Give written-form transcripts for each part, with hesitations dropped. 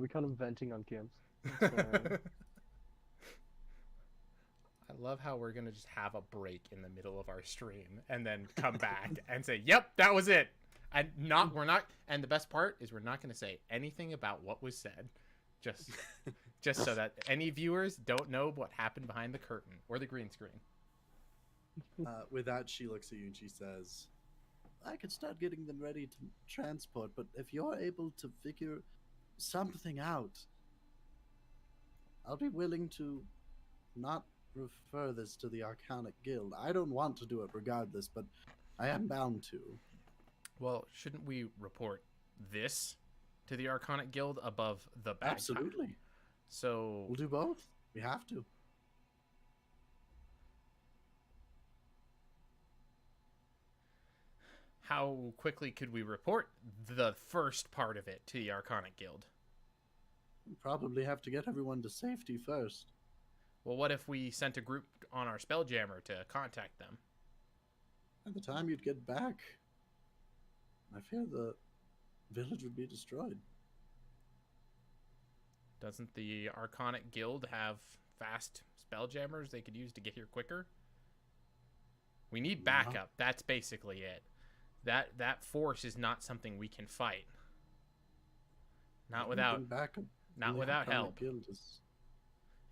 We kind of venting on camps. I love how we're gonna just have a break in the middle of our stream and then come back and say, "Yep, that was it." And we're not. And the best part is we're not gonna say anything about what was said, just so that any viewers don't know what happened behind the curtain or the green screen. With that, she looks at you and she says, I could start getting them ready to transport, but if you're able to figure something out, I'll be willing to not refer this to the Arcanic Guild. I don't want to do it regardless, but I am bound to. Well, shouldn't we report this to the Arcanic Guild above the bagpipe? Absolutely. So We'll do both. We have to. how quickly could we report the first part of it to the Arcanic Guild? We probably have to get everyone to safety first. Well, what if we sent a group on our spelljammer to contact them? By the time you'd get back, I fear the village would be destroyed. Doesn't the Arcanic Guild have fast spelljammers they could use to get here quicker? We need backup. That's basically it. That force is not something we can fight. Not without backup. Not without help. Guild is,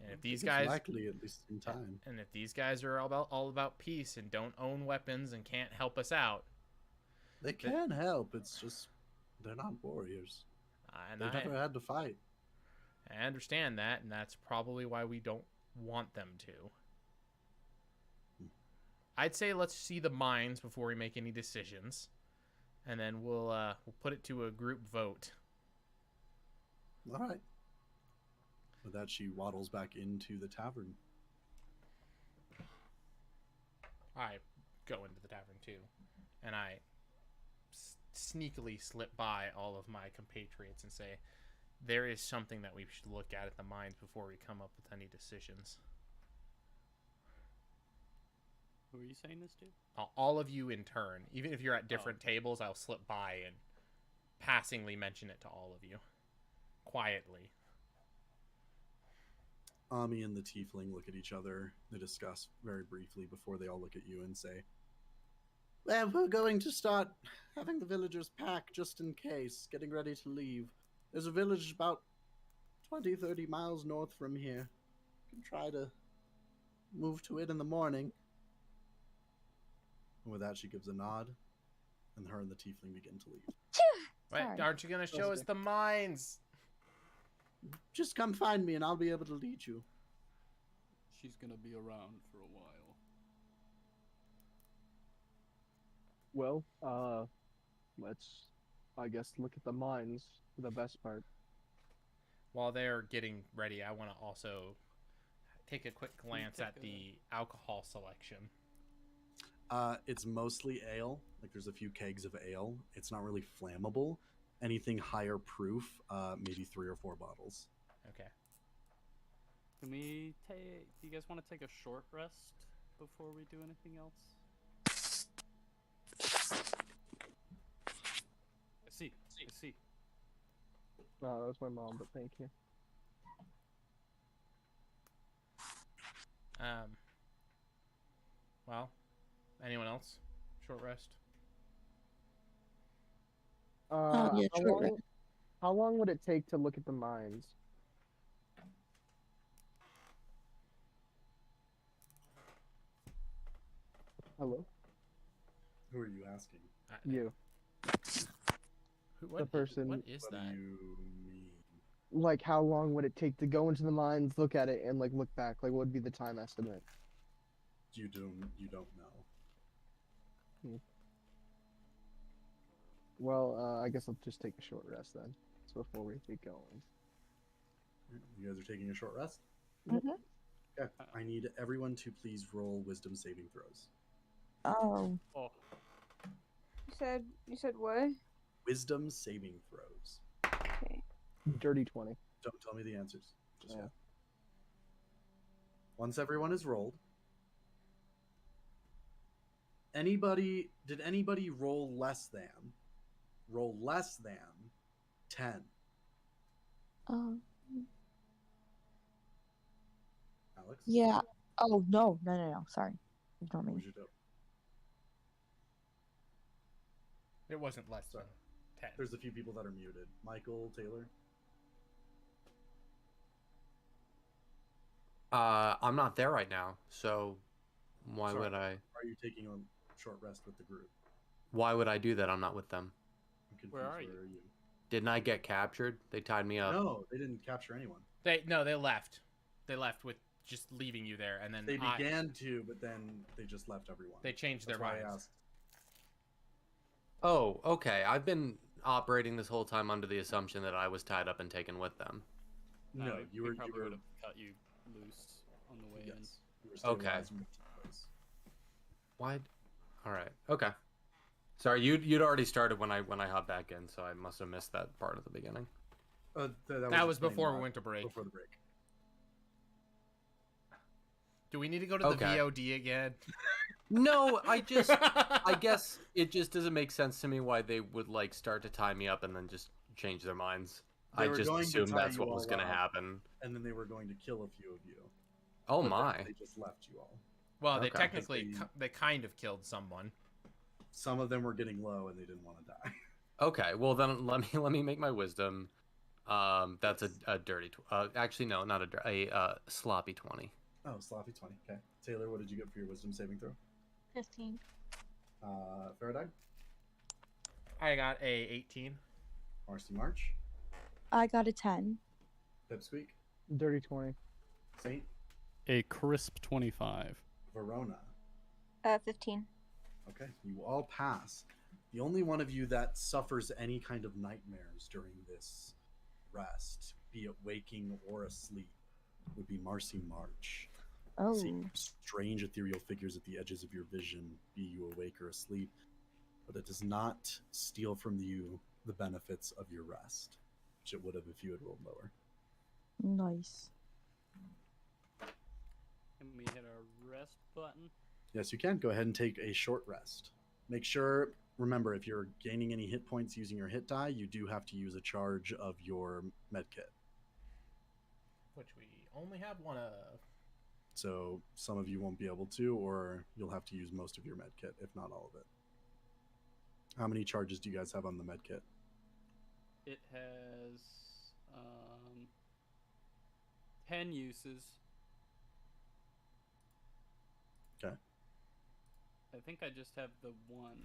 and if these guys likely, at least in time. And if these guys are all about peace and don't own weapons and can't help us out, they can help. It's just they're not warriors. They've never had to fight. I understand that, and that's probably why we don't want them to. I'd say let's see the mines before we make any decisions, and then we'll put it to a group vote. All right. With that, she waddles back into the tavern. I go into the tavern too, and I sneakily slip by all of my compatriots and say, there is something that we should look at the mines before we come up with any decisions. Who are you saying this to? All of you in turn. Even if you're at different tables, I'll slip by and passingly mention it to all of you. Quietly. Ami and the tiefling look at each other. They discuss very briefly before they all look at you and say, well, we're going to start having the villagers pack just in case, getting ready to leave. There's a village about 20, 30 miles north from here. You can try to move to it in the morning. And with that, she gives a nod, and her and the tiefling begin to leave. Wait, aren't you going to show us the mines? Just come find me, and I'll be able to lead you. She's going to be around for a while. Well, let's, I guess, look at the mines for the best part. While they're getting ready, I want to also take a quick glance at the alcohol selection. It's mostly ale. Like, there's a few kegs of ale. It's not really flammable. Anything higher proof, maybe 3 or 4 bottles. Okay. Can we take... Do you guys want to take a short rest before we do anything else? I see. No, that was my mom, but thank you. Well, anyone else? Short rest? Yeah, how long would it take to look at the mines? Hello? Who are you asking? You. The person. What is What that? do you mean? Like, how long would it take to go into the mines, look at it, and like look back? Like, what would be the time estimate? You don't know. Well, I guess I'll just take a short rest then. So before we get going. You guys are taking a short rest? Mm-hmm. Okay. I need everyone to please roll wisdom saving throws. Oh. You said what? Wisdom saving throws. Okay. Dirty 20. Don't tell me the answers. Just Yeah. Once everyone is rolled, did anybody roll less than 10? Um. Alex? Yeah. Oh no. Sorry. Ignore What me. was your dope? It wasn't less Sorry. than 10. There's a few people that are muted. Michael, Taylor? I'm not there right now, so why Sorry, would I? Are you taking a short rest with the group? Why would I do that? I'm not with them. I'm confused. Where are you? Didn't I get captured? They tied me up. No, they didn't capture anyone. They left. They left with just leaving you there, and then They began to, but then they just left everyone. they changed That's their why I minds. asked. Oh, okay. I've been operating this whole time under the assumption that I was tied up and taken with them. No, you were. Probably would have cut you loose on the way Yes. You were Okay. stabilized and moved to the place. Why? All right. Okay. Sorry, you'd already started when I hopped back in, so I must have missed that part of the beginning. That was before we went to break. Before the break. Do we need to go to the Okay. VOD again? No, I guess it just doesn't make sense to me why they would like start to tie me up and then just change their minds. They I were just going to assumed tie that's you what was all going to up. happen. And then they were going to kill a few of you. Oh but then my. They just left you all. Well, they Okay. technically Because they kind of killed someone. Some of them were getting low and they didn't want to die. Okay, well then let me make my wisdom. That's a dirty. Actually, no, not a sloppy 20. Oh, sloppy 20. Okay. Taylor, what did you get for your wisdom saving throw? 15. Faraday? I got a 18. Marcy March? I got a 10. Pipsqueak? Dirty 20. Saint? A crisp 25. Verona? 15. Okay, you all pass. The only one of you that suffers any kind of nightmares during this rest, be it waking or asleep, would be Marcy March. Oh. Seeing strange ethereal figures at the edges of your vision, be you awake or asleep, but it does not steal from you the benefits of your rest, which it would have if you had rolled lower. Nice. Can we hit our rest button? Yes, you can. Go ahead and take a short rest. Make sure, remember, if you're gaining any hit points using your hit die, you do have to use a charge of your med kit. Which we only have one of. So some of you won't be able to, or you'll have to use most of your med kit, if not all of it. How many charges do you guys have on the med kit? It has 10 uses. Okay. I think I just have the one.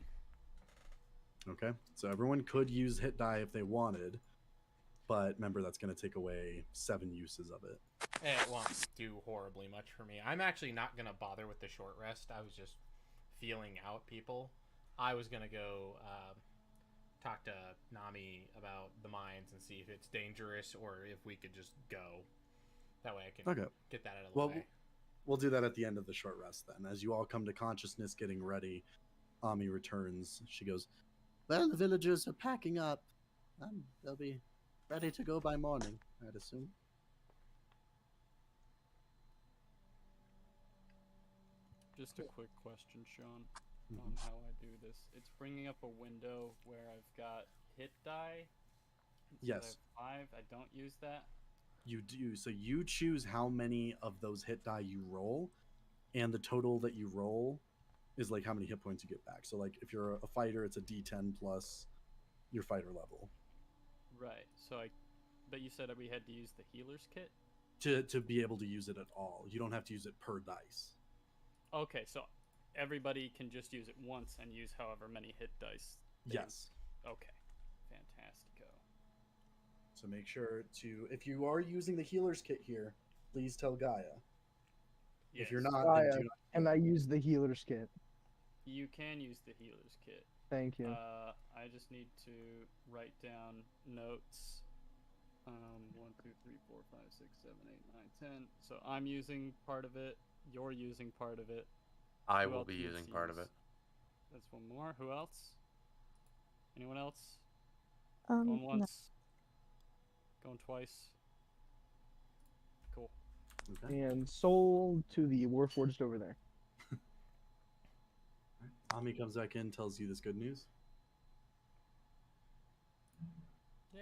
Okay. So everyone could use hit die if they wanted, but remember that's going to take away 7 uses of it. It won't do horribly much for me. I'm actually not gonna bother with the short rest. I was just feeling out people. I was gonna go talk to Nami about the mines and see if it's dangerous or if we could just go. That way I can get that out of the way. We'll do that at the end of the short rest then. As you all come to consciousness getting ready, Ami returns. She goes, well, the villagers are packing up. They'll be ready to go by morning, I'd assume. Just a quick question, Shawn, on how I do this. It's bringing up a window where I've got hit die. Yes. I have 5. I don't use that. You do. So you choose how many of those hit die you roll, and the total that you roll is like how many hit points you get back. So like if you're a fighter, it's a D10 plus your fighter level. Right. But you said that we had to use the healer's kit? To be able to use it at all. You don't have to use it per dice. Okay, so everybody can just use it once and use however many hit dice. Yes. Okay. Fantastico. So make sure to, if you are using the healer's kit here, please tell Gaia. If you're Yes. not, Gaia, then do not. and I use the healer's kit. You can use the healer's kit. Thank you. I just need to write down notes. 1, 2, 3, 4, 5, 6, 7, 8, 9, 10. So I'm using part of it. You're using part of it. I Who will else be needs using to part of use? it. That's one more. Who else? Anyone else? Going No. once. Going twice. Cool. Okay. And sold to the Warforged over there. Ami comes back in, tells you this good news. Yay.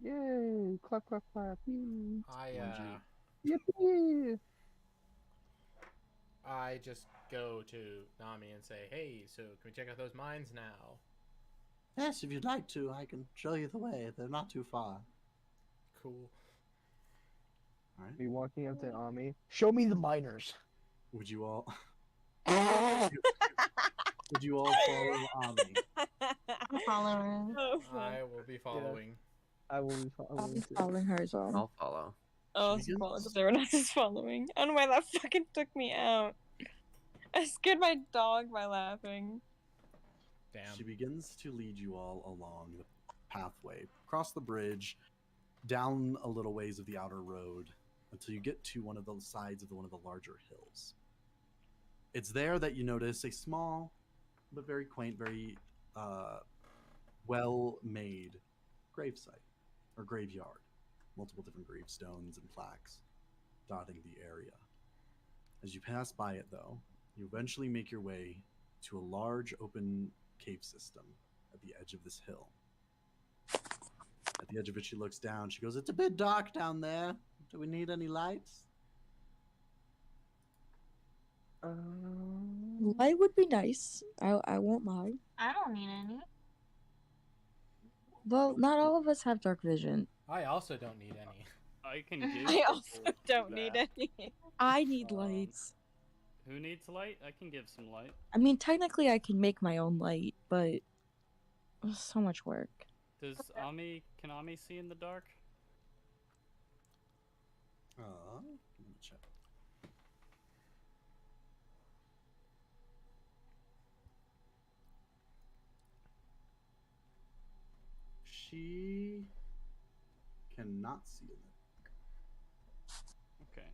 Yay! Clap, clap, clap. Yee. Yippee! I just go to Nami and say, "Hey, so can we check out those mines now?" Yes, if you'd like to, I can show you the way. They're not too far. Cool. All right. Me walking up to Ami. Show me the miners. Would you all? Would you all follow Ami? I'm following. I will be following. I will be I'll following be too. following her as well. I'll follow. Oh, She so follow begins- because everyone else is following. I don't know why that fucking took me out. I scared my dog by laughing. Damn. She begins to lead you all along the pathway, across the bridge, down a little ways of the outer road, until you get to one of the sides of one of the larger hills. It's there that you notice a small, but very quaint, very well-made gravesite, or graveyard. Multiple different gravestones and plaques dotting the area. As you pass by it, though, you eventually make your way to a large open cave system at the edge of this hill. At the edge of it, she looks down. She goes, "It's a bit dark down there. Do we need any lights?" Light would be nice. I won't lie. I don't need any. Well, not all of us have dark vision. I also don't need any. I can give. I also people don't need that. any. I need lights. Who needs light? I can give some light. I mean, technically, I can make my own light, but it's so much work. Can Ami see in the dark? Let me check. She cannot see it. Okay.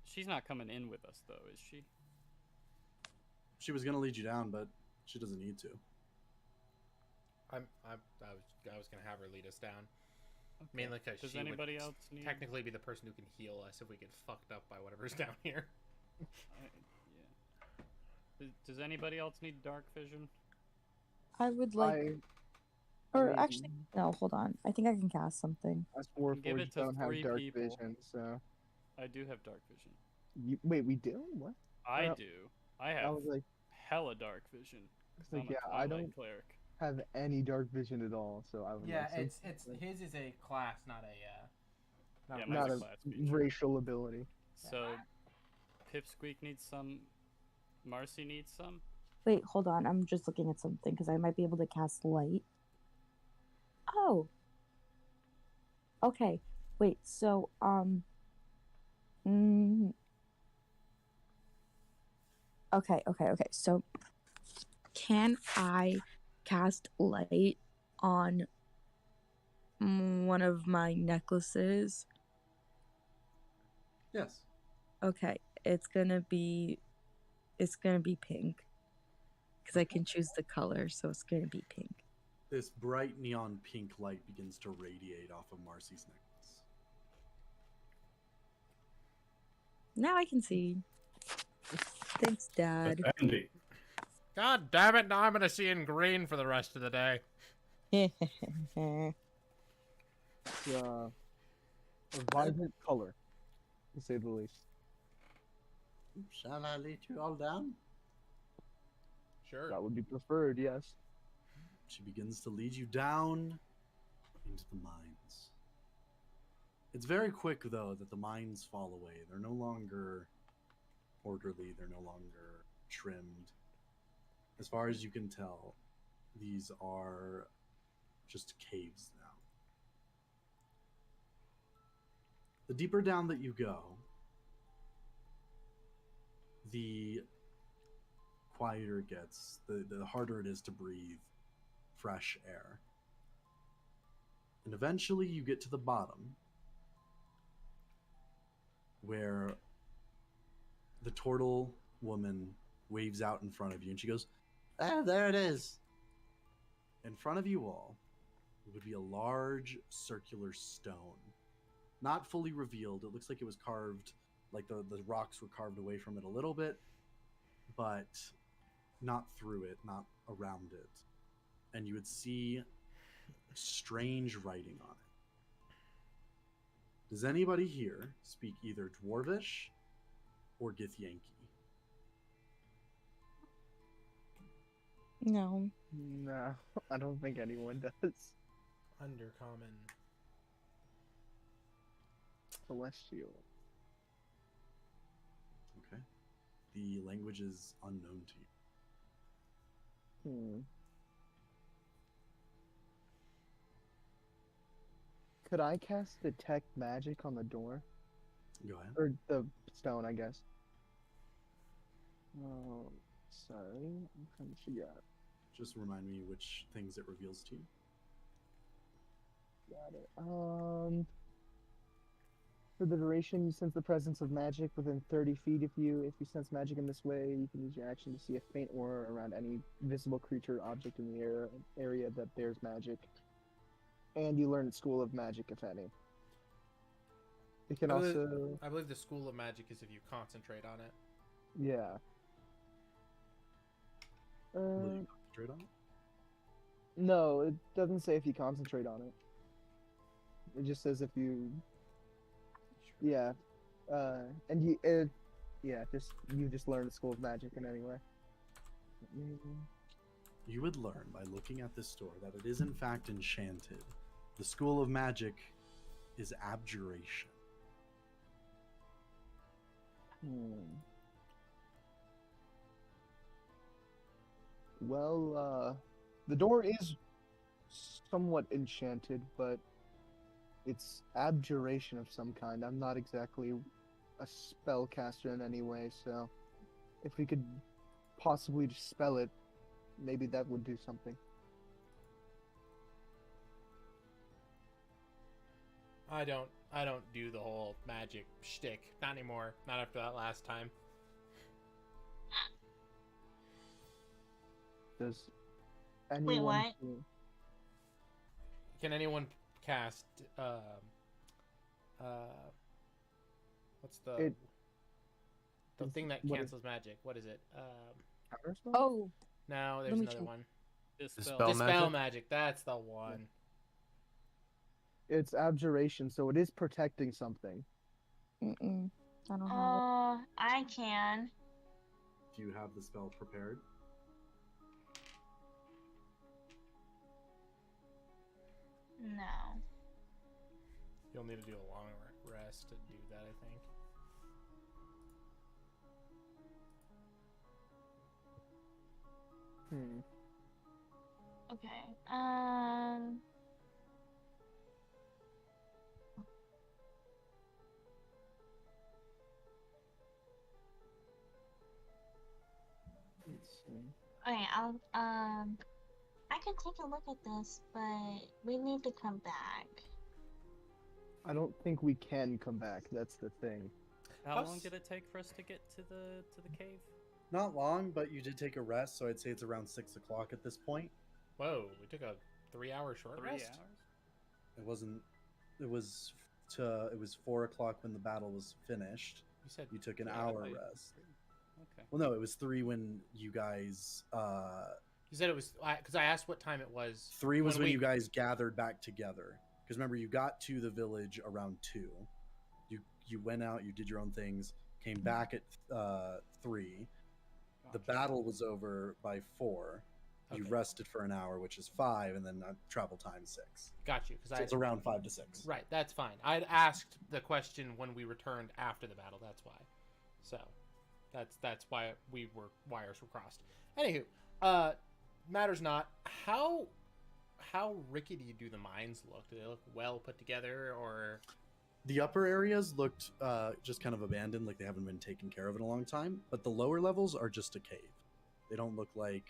She's not coming in with us though, is she? She was gonna lead you down, but she doesn't need to. I was gonna have her lead us down. Okay. Mainly because Does she anybody would else need? technically be the person who can heal us if we get fucked up by whatever's down here. Yeah. Does anybody else need dark vision? I would like, or mean, actually, no. Hold on. I think I can cast something. Us Give Warforged it to don't have 3 dark people. vision, so. I do have dark vision. Wait, we do? What? I Well, do. I I have was like, hella dark vision. it's like, I'm a yeah, I Twilight don't cleric. have any dark vision at all, so I would like some- his is a class, not a Yeah, mine's not a a class feature. racial ability. So, Pipsqueak needs some. Marcy needs some. Wait, hold on. I'm just looking at something because I might be able to cast light. Oh. Okay. Wait. So, Okay. So, can I cast light on one of my necklaces? Yes. Okay. It's gonna be pink. Because I can choose the color, so it's gonna be pink. This bright neon pink light begins to radiate off of Marcy's necklace. Now I can see. Thanks, Dad. Andy. God damn it! Now I'm gonna see in green for the rest of the day. It's a vibrant color, to say the least. Shall I lead you all down? Sure. That would be preferred, yes. She begins to lead you down into the mines. It's very quick, though, that the mines fall away. They're no longer orderly, they're no longer trimmed. As far as you can tell, these are just caves now. The deeper down that you go, the quieter it gets, the harder it is to breathe fresh air. And eventually you get to the bottom, where the turtle woman waves out in front of you, and she goes, "Ah, there it is." In front of you all would be a large circular stone. Not fully revealed. It looks like it was carved, like the rocks were carved away from it a little bit, but not through it, not around it. And you would see strange writing on it. Does anybody here speak either Dwarvish or Githyanki? No. No, I don't think anyone does. Undercommon. Celestial. Okay. The language is unknown to you. Hmm. Could I cast detect magic on the door? Go ahead. Or the stone, I guess. Oh, sorry. I'm trying to figure out. Just remind me which things it reveals to you. Got it. For the duration, you sense the presence of magic within 30 feet of you. If you sense magic in this way, you can use your action to see a faint aura around any visible creature or object in the area that bears magic. And you learn School of Magic, if any. You can also... I believe the School of Magic is if you concentrate on it. Yeah. Will you concentrate on it? No, it doesn't say if you concentrate on it. It just says if you... Yeah. And you... yeah, you just learn the School of Magic in any way. You would learn by looking at this door that it is in fact enchanted. The School of Magic is abjuration. Well, the door is somewhat enchanted, but it's abjuration of some kind. I'm not exactly a spellcaster in any way, so if we could possibly just spell it, maybe that would do something. I don't do the whole magic shtick. Not anymore. Not after that last time. Does anyone... what? Can anyone cast what's the thing that what cancels magic? What is it? Counterspell? Oh, No, there's Let me another check. one. Dispel Dispel magic? magic. That's the one. It's abjuration, so it is protecting something. mm-mm. I don't have it. I can. Do you have the spell prepared? No. You'll need to do a long rest to do that, I think. Okay. Let's see. Okay, I could take a look at this, but we need to come back. I don't think we can come back. That's the thing. How long did it take for us to get to the cave? Not long, but you did take a rest, so I'd say it's around 6 o'clock at this point. Whoa, we took a 3-hour short 3 rest. hours? It wasn't. It was 4 o'clock when the battle was finished. You said You took an Yeah, hour I- rest. Okay. Well, no, it was 3 when you guys. you said it was because I asked what time it was. 3 was when we- you guys gathered back together. Because remember, you got to the village around 2. You went out, you did your own things, came back at 3. The Gotcha. battle was over by 4. You Okay. rested for an hour, which is 5, and then travel time 6. Got you because So it's around 5 to 6. Right, that's fine. I'd asked the question when we returned after the battle. That's why. So, that's why wires were crossed. Anywho, matters not. How rickety do the mines look? Do they look well put together, or? The upper areas looked just kind of abandoned, like they haven't been taken care of in a long time. But the lower levels are just a cave. They don't look like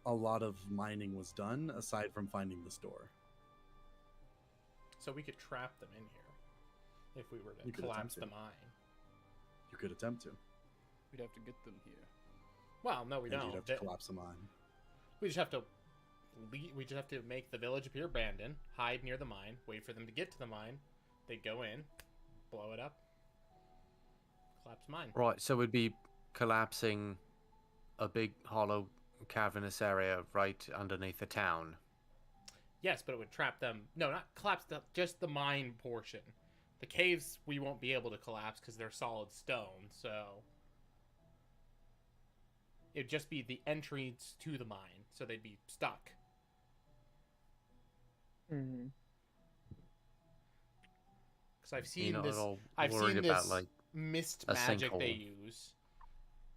a lot of mining was done, aside from finding this door. So we could trap them in here if we were to You could collapse the attempt to. mine. You could attempt to. We'd have to get them here. Well, no, we and don't. you'd have to collapse the mine. We just have to. We just have to make the village appear abandoned, hide near the mine, wait for them to get to the mine. They go in, blow it up, collapse mine. Right, so we'd be collapsing a big hollow cavernous area right underneath the town. Yes, but it would trap them. No, not collapse. Just the mine portion. The caves we won't be able to collapse because they're solid stone. So it'd just be the entrance to the mine. So they'd be stuck. Mm-hmm. Because I've seen a this. little I've worried seen about this like mist a magic they sinkhole. use,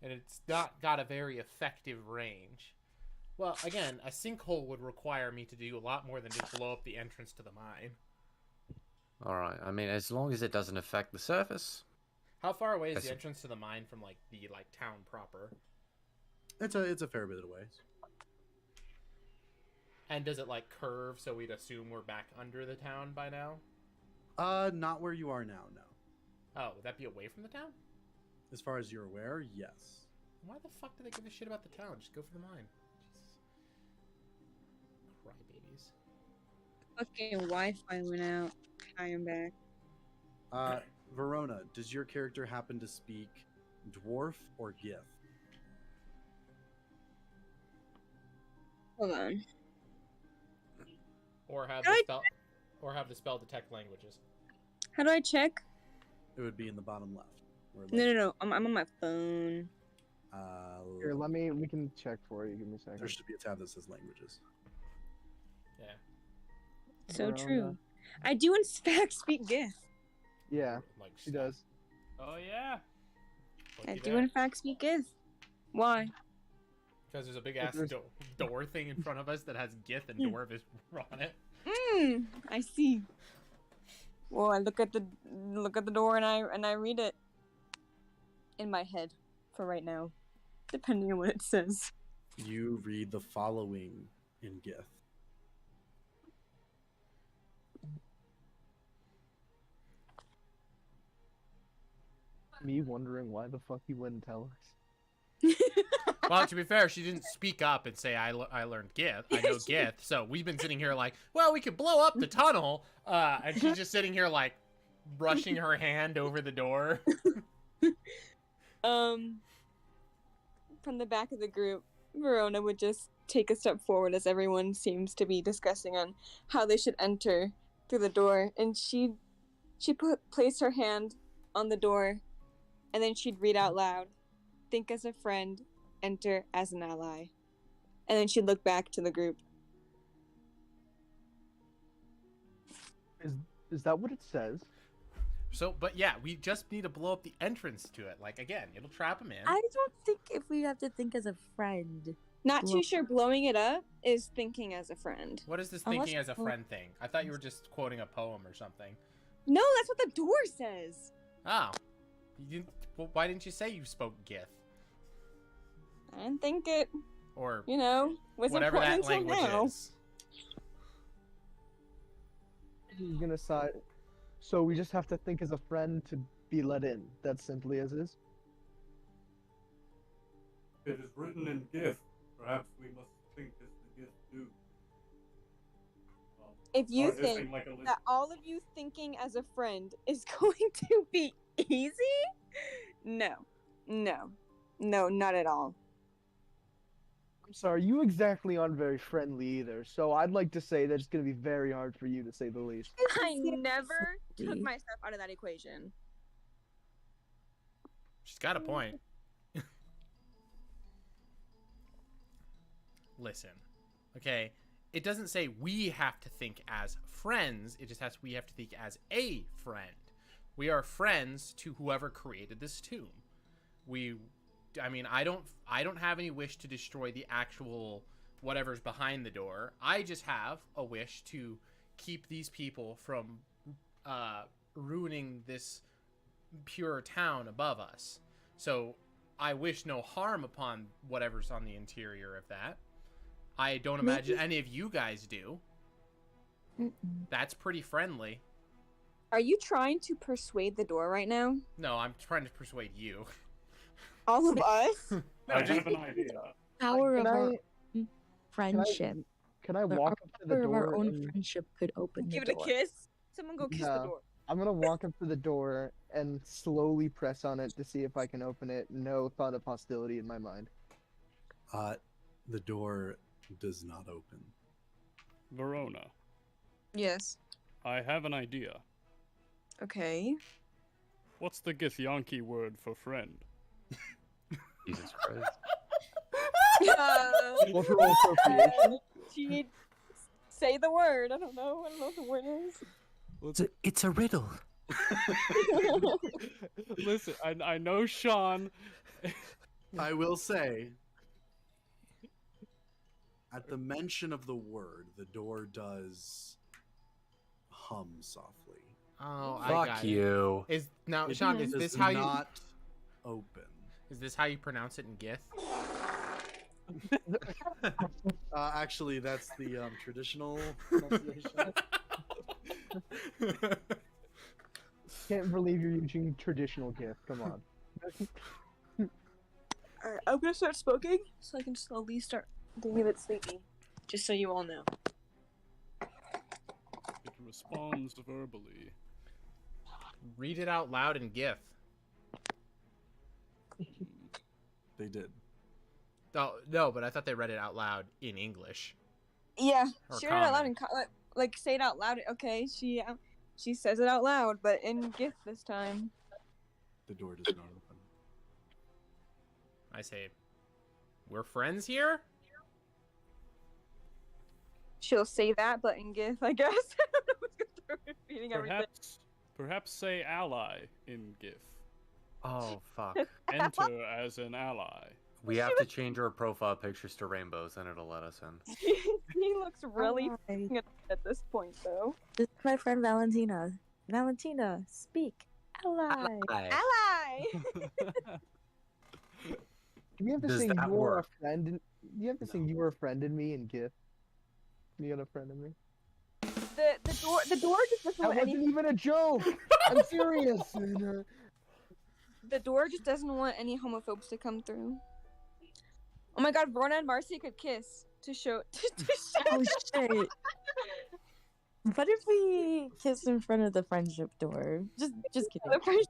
and it's not got a very effective range. Well, again, a sinkhole would require me to do a lot more than just blow up the entrance to the mine. All right. I mean, as long as it doesn't affect the surface. How far away is That's- the entrance to the mine from like the town proper? It's a fair bit away. And does it like curve so we'd assume we're back under the town by now? Not where you are now, no. Oh, would that be away from the town? As far as you're aware, yes. Why the fuck do they give a shit about the town? Just go for the mine. Jesus. Crybabies. Fucking Wi-Fi went out. I am back. Verona, does your character happen to speak dwarf or Gith? Hold on. Or have Can the I- spell, or have the spell detect languages. How do I check? It would be in the bottom left. Where, No. I'm on my phone. Here, we can check for you. Give me a second. There should be a tab that says languages. Yeah. So Verona. true. I do in fact speak Gith. Yeah, Like she does. Oh yeah. I do in fact speak Gith. Why? Because there's a big ass There's- door thing in front of us that has Gith and Hmm. Dwarvish on it. I see. Well, I look at the door and I read it in my head for right now, depending on what it says. You read the following in Gith. Me wondering why the fuck you wouldn't tell us. Well, to be fair, she didn't speak up and say, I learned Gith. I know Gith. So we've been sitting here like, well, we could blow up the tunnel. And she's just sitting here like brushing her hand over the door. From the back of the group, Verona would just take a step forward as everyone seems to be discussing on how they should enter through the door, and she placed her hand on the door, and then she'd read out loud, "Think as a friend, enter as an ally," and then she'd look back to the group. Is that what it says? So, but yeah, we just need to blow up the entrance to it. Like, again, it'll trap them in. I don't think if we have to think as a friend. Not Well- too sure blowing it up is thinking as a friend. What is this Unless- thinking as a friend thing? I thought you were just quoting a poem or something. No, that's what the door says. Oh. You didn't, well, why didn't you say you spoke Gith? I didn't think it, Or was whatever important that until language now. is. He's gonna side. So we just have to think as a friend to be let in. That's simply as is. It is written in Gith. Perhaps we must think as the Gith do. If you Or this think thing like a that all of you thinking as a friend is going to be easy, no, not at all. I'm sorry, you exactly aren't very friendly either. So I'd like to say that it's gonna be very hard for you, to say the least. I never took Salty. myself out of that equation. She's got a point. Listen, okay, it doesn't say we have to think as friends. It just has we have to think as a friend. We are friends to whoever created this tomb. I don't have any wish to destroy the actual whatever's behind the door. I just have a wish to keep these people from ruining this pure town above us. So I wish no harm upon whatever's on the interior of that. I don't imagine any of you guys do. That's pretty friendly. Are you trying to persuade the door right now? No, I'm trying to persuade you. All of us? I have an idea. Power of Can our I- own friendship. Can I The walk up to the power of our door? own and- friendship could open Give the it a door. kiss? Someone go kiss the No. door. I'm gonna walk up to the door and slowly press on it to see if I can open it. No thought of hostility in my mind. The door does not open. Verona, Yes. I have an idea. Okay. What's the Githyanki word for friend? Jesus Christ. Cultural appropriation. She say the word. I don't know. I don't know what the word is. It's a riddle. Listen, I know Shawn. I will say, at the mention of the word, the door does hum softly. Oh, I Fuck got you. it. Now, It Shawn, is does this how you not open? is this how you pronounce it in Gith? Actually, that's the traditional pronunciation. Can't believe you're using traditional gift. Come on. Alright, I'm gonna start smoking so I can slowly start getting a bit sleepy. Just so you all know. It responds verbally. Read it out loud in Gith. They did. Oh no, but I thought they read it out loud in English. Yeah, Or she read it out loud common. and like say it out loud. Okay, she says it out loud, but in gift this time. The door does not open. I say, we're friends here? She'll say that, but in gift, I guess. I don't know what's gonna start repeating everything. Perhaps say ally in GIF. Oh, fuck. Enter as an ally. We have to change our profile pictures to rainbows, and it'll let us in. He looks really Ally. f***ing at this point, though. This is my friend Valentina. Valentina, speak. Ally. Ally! Do you have to Does sing that "You Are a work? Friend"? You have to sing "You Are a Friend in Me" in gift. You got a friend in me. The door just doesn't That want wasn't any. even a joke. I'm serious. The door just doesn't want any homophobes to come through. Oh my God, Verona and Marcy could kiss to show. To show Oh shit. What if we kiss in front of the friendship door? Just kidding. the friendship.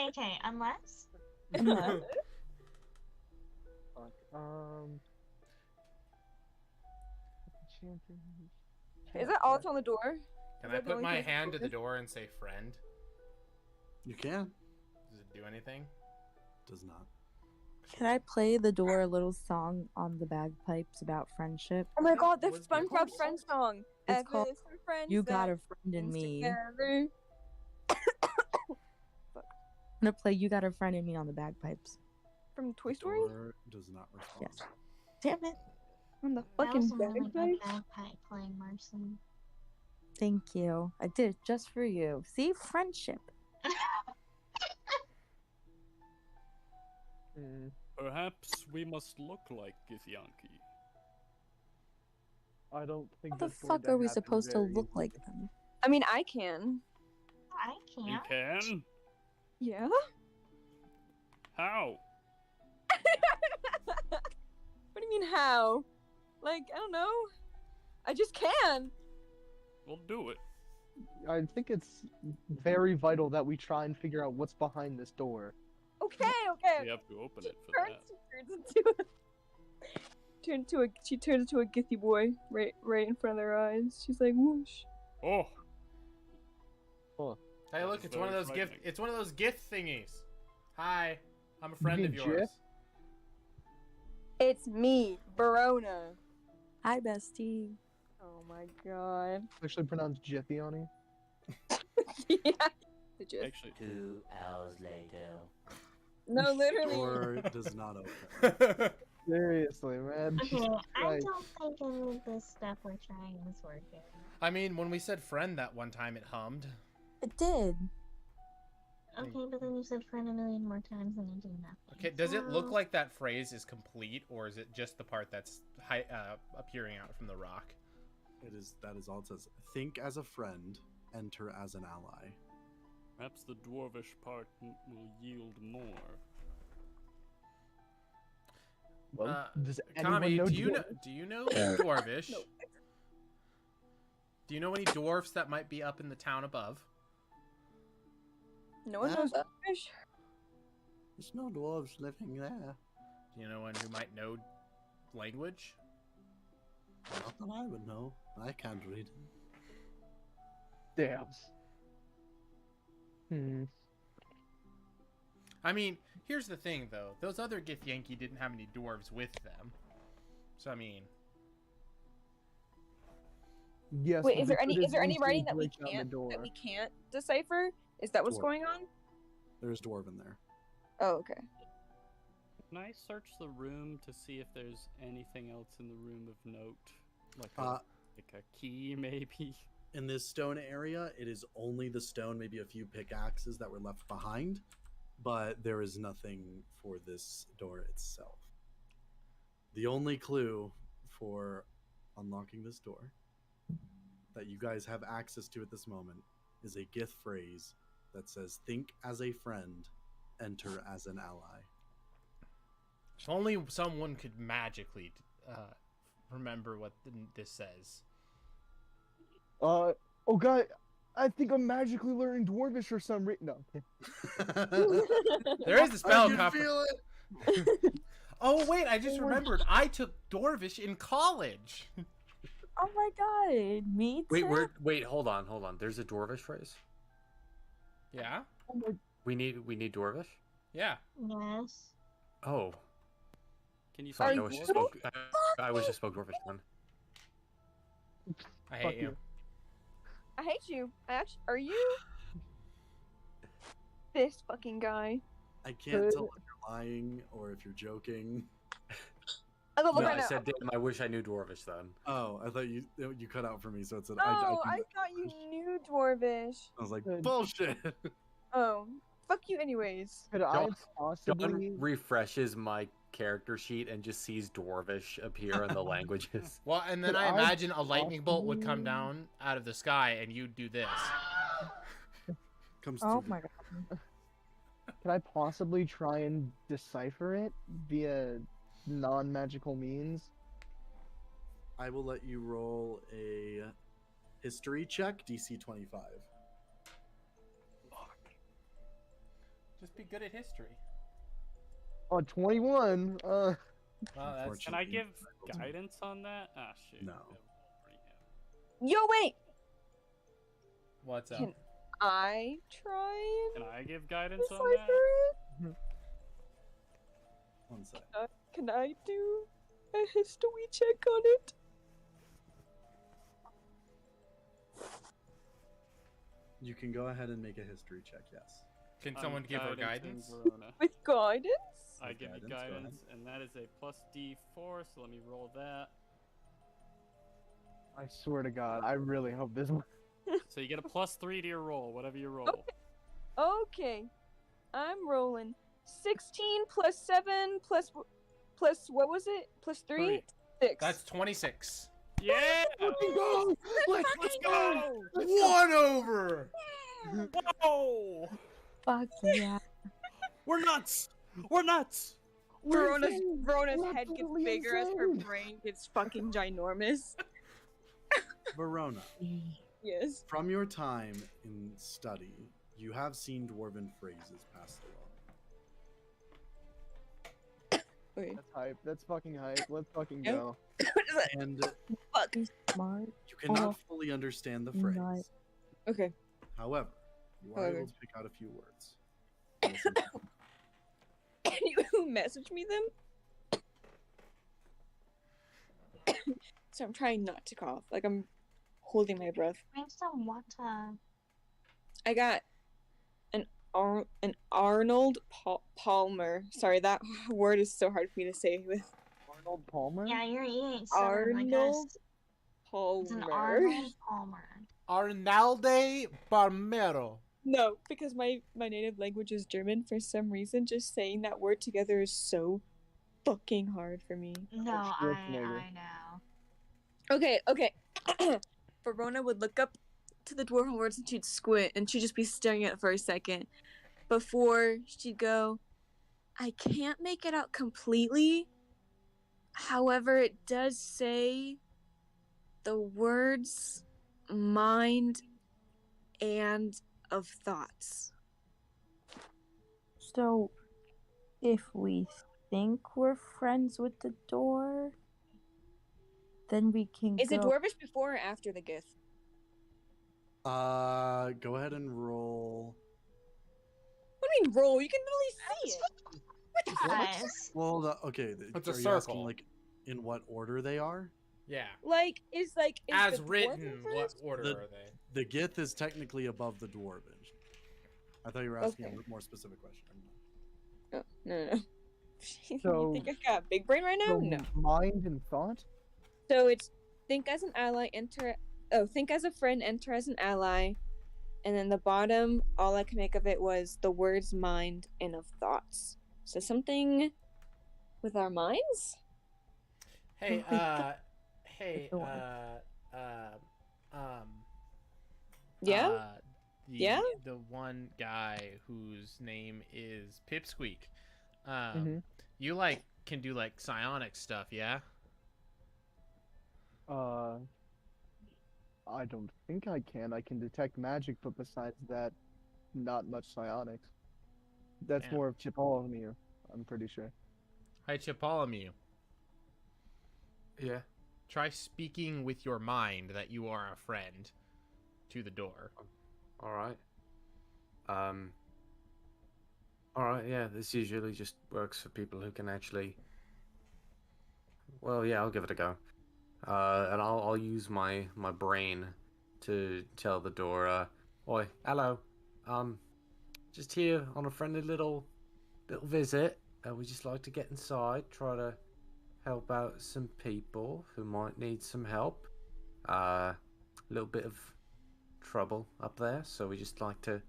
Okay, unless. Fuck. Is that all that's on the door? Can Is I that the put only my thing that's hand to open? the door and say friend? You can. Does it do anything? Does not. Can I play the door a little song on the bagpipes about friendship? Oh my God, the What's- SpongeBob friend song. It's Ever called some friends You Got that a Friend in things Me. together. I'm gonna play You Got a Friend in Me on the bagpipes. From Toy The Story? door does not respond. Yes. Damn it. On the That fucking was a really good bagpipes? bagpipe playing, Marcy. Thank you. I did it just for you. See? Friendship. Perhaps we must look like Githyanki. I don't think. How the that's going fuck are we happen supposed to very look easily. like them? I mean, I can. I You can't. can? Yeah? How? What do you mean, how? Like, I don't know. I just can. We'll do it. I think it's very vital that we try and figure out what's behind this door. Okay, okay. We have to open it for Turns, that. she turns into a githy boy right in front of their eyes. She's like, whoosh. Oh, Hey, look, That's it's one of very those gift. frightening. It's one of those gift thingies. Hi, I'm a friend mean of yours. GIF? It's me, Verona. Hi, bestie. Oh my God. It's actually pronounced Jithiani. Yeah. The gif. actually, 2 hours later. No, The literally. door does not open. Seriously, man. Okay, Jesus I Christ. don't think any of this stuff we're trying is working. I mean, when we said friend that one time, it hummed. It did. Okay, but then you said friend a million more times and it did nothing. Okay, does it look So- like that phrase is complete, or is it just the part that's appearing out from the rock? That is all it says. Think as a friend, enter as an ally. perhaps the dwarvish part will yield more. Well, does anyone Kami, know do you dwarf? know? Do you know dwarvish? No. Do you know any dwarfs that might be up in the town above? No one Huh? knows English. There's no dwarves living there. Do you know one who might know language? Not that I would know. I can't read. Damn. Hmm. I mean, here's the thing, though. Those other Githyanki didn't have any dwarves with them. So, I mean... Yes. Wait, but is they there any could've writing easily that we break down the can't door. decipher? Is that what's Dwarf. going on? There's dwarven there. Oh, okay. Can I search the room to see if there's anything else in the room of note? Like a, Uh, like a key, maybe? In this stone area, it is only the stone, maybe a few pickaxes that were left behind, but there is nothing for this door itself. The only clue for unlocking this door that you guys have access to at this moment is a Gith phrase that says, "Think as a friend, enter as an ally." If only someone could magically remember what this says. Oh god, I think I'm magically learning Dwarvish for some reason. No. There is a spell I can copy. feel it. Oh, wait, I just remembered. I took Dwarvish in college. Oh my god, me too. Wait, hold on. There's a dwarvish phrase. Yeah? We need dwarvish. Yeah. Yes. Oh, Can you sorry, say I was just dwarf? spoke. I was just spoke dwarvish then. I Fuck hate you. I hate you. Are you this fucking guy? I can't tell if you're lying or if you're joking. I love No, right I now. said, damn, I wish I knew dwarvish then. Oh, I thought you cut out for me, so it said Oh, I thought you knew Dwarvish. I was like, bullshit. Oh, fuck you anyways. Could I possibly? John refreshes my character sheet and just sees dwarvish appear in the languages. Well, and then Could I I imagine a lightning bolt would come possibly- down out of the sky and you'd do this. Comes Oh through my god. Can I possibly try and decipher it via non-magical means? I will let you roll a history check, DC 25. Just be good at history. Oh, 21. Well, that's... Can I Unfortunately, give I rolled guidance on that? Ah, shit. No. That was pretty heavy. Yo, wait. What's up? Can I try and Can I give guidance on decipher that? it? One sec. Can I do a history check on it? You can go ahead and make a history check, yes. Can someone give her guidance? Verona. With guidance? I With give you guidance, go ahead. guidance, and that is a plus D4, so let me roll that. I swear to God, I really hope this one. So you get a plus 3 to your roll, whatever you roll. Okay. I'm rolling 16 plus 7 plus what was it? Plus 3? Three. 6. That's 26. Yeah! Go! Let's go! One over! Whoa! Fuck yeah. We're nuts! We're nuts! Verona's We're head gets absolutely bigger as her insane. brain gets fucking ginormous. Verona, Yes. from your time in study, you have seen dwarven phrases passed along. Wait. That's hype. That's fucking hype. Let's fucking Yep. go. What is that? And Fuck. Smart. you cannot Oh. fully understand the Right. phrase. Okay. However, you are However. able to pick out a few words. Listen to them. Can you message me them? So I'm trying not to cough. Like I'm holding my breath. Drink some water. I got an Arnold Palmer. Sorry, that word is so hard for me to say with Arnold Palmer? Yeah, you're eating southern, I Arnold guess. Palmer. It's an Arnold Palmer. Arnalde Palmero. No, because my native language is German. For some reason, just saying that word together is so fucking hard for me. No, Schwarzenegger. I know. Okay. Verona would look up to the dwarven words and she'd squint and she'd just be staring at it for a second before she'd go, I can't make it out completely. However, it does say the words mind and of thoughts. So, if we think we're friends with the door, then we can Is go... it dwarvish before or after the gith? Go ahead and roll. What do you mean roll? You can literally see it. What the fuck? Guys. Well, okay. It's a are you asking circle. like in what order they are? Yeah. Is As the dwarven written, what first? order The- are they? The Gith is technically above the Dwarven. I thought you were asking Okay. a more specific question. Oh, no. So- you think I got a big brain right now? So No. mind and thought. So it's think as an ally, enter. Oh, think as a friend, enter as an ally, and then the bottom, all I can make of it was the words mind and of thoughts. So something with our minds. Hey, hey, the one. Yeah. The, the one guy whose name is Pipsqueak. Mhm. You can do psionic stuff, yeah? I don't think I can. I can detect magic, but besides that, not much psionics. That's Damn. more of Chipolomir, I'm pretty sure. Hi, Chipolomir. Yeah. Try speaking with your mind that you are a friend to the door. All right. All right. Yeah. This usually just works for people who can actually. Well, yeah. I'll give it a go. And I'll use my brain to tell the door. Oi, hello. Just here on a friendly little visit. We just like to get inside, try to help out some people who might need some help. A little bit of trouble up there, so we just like to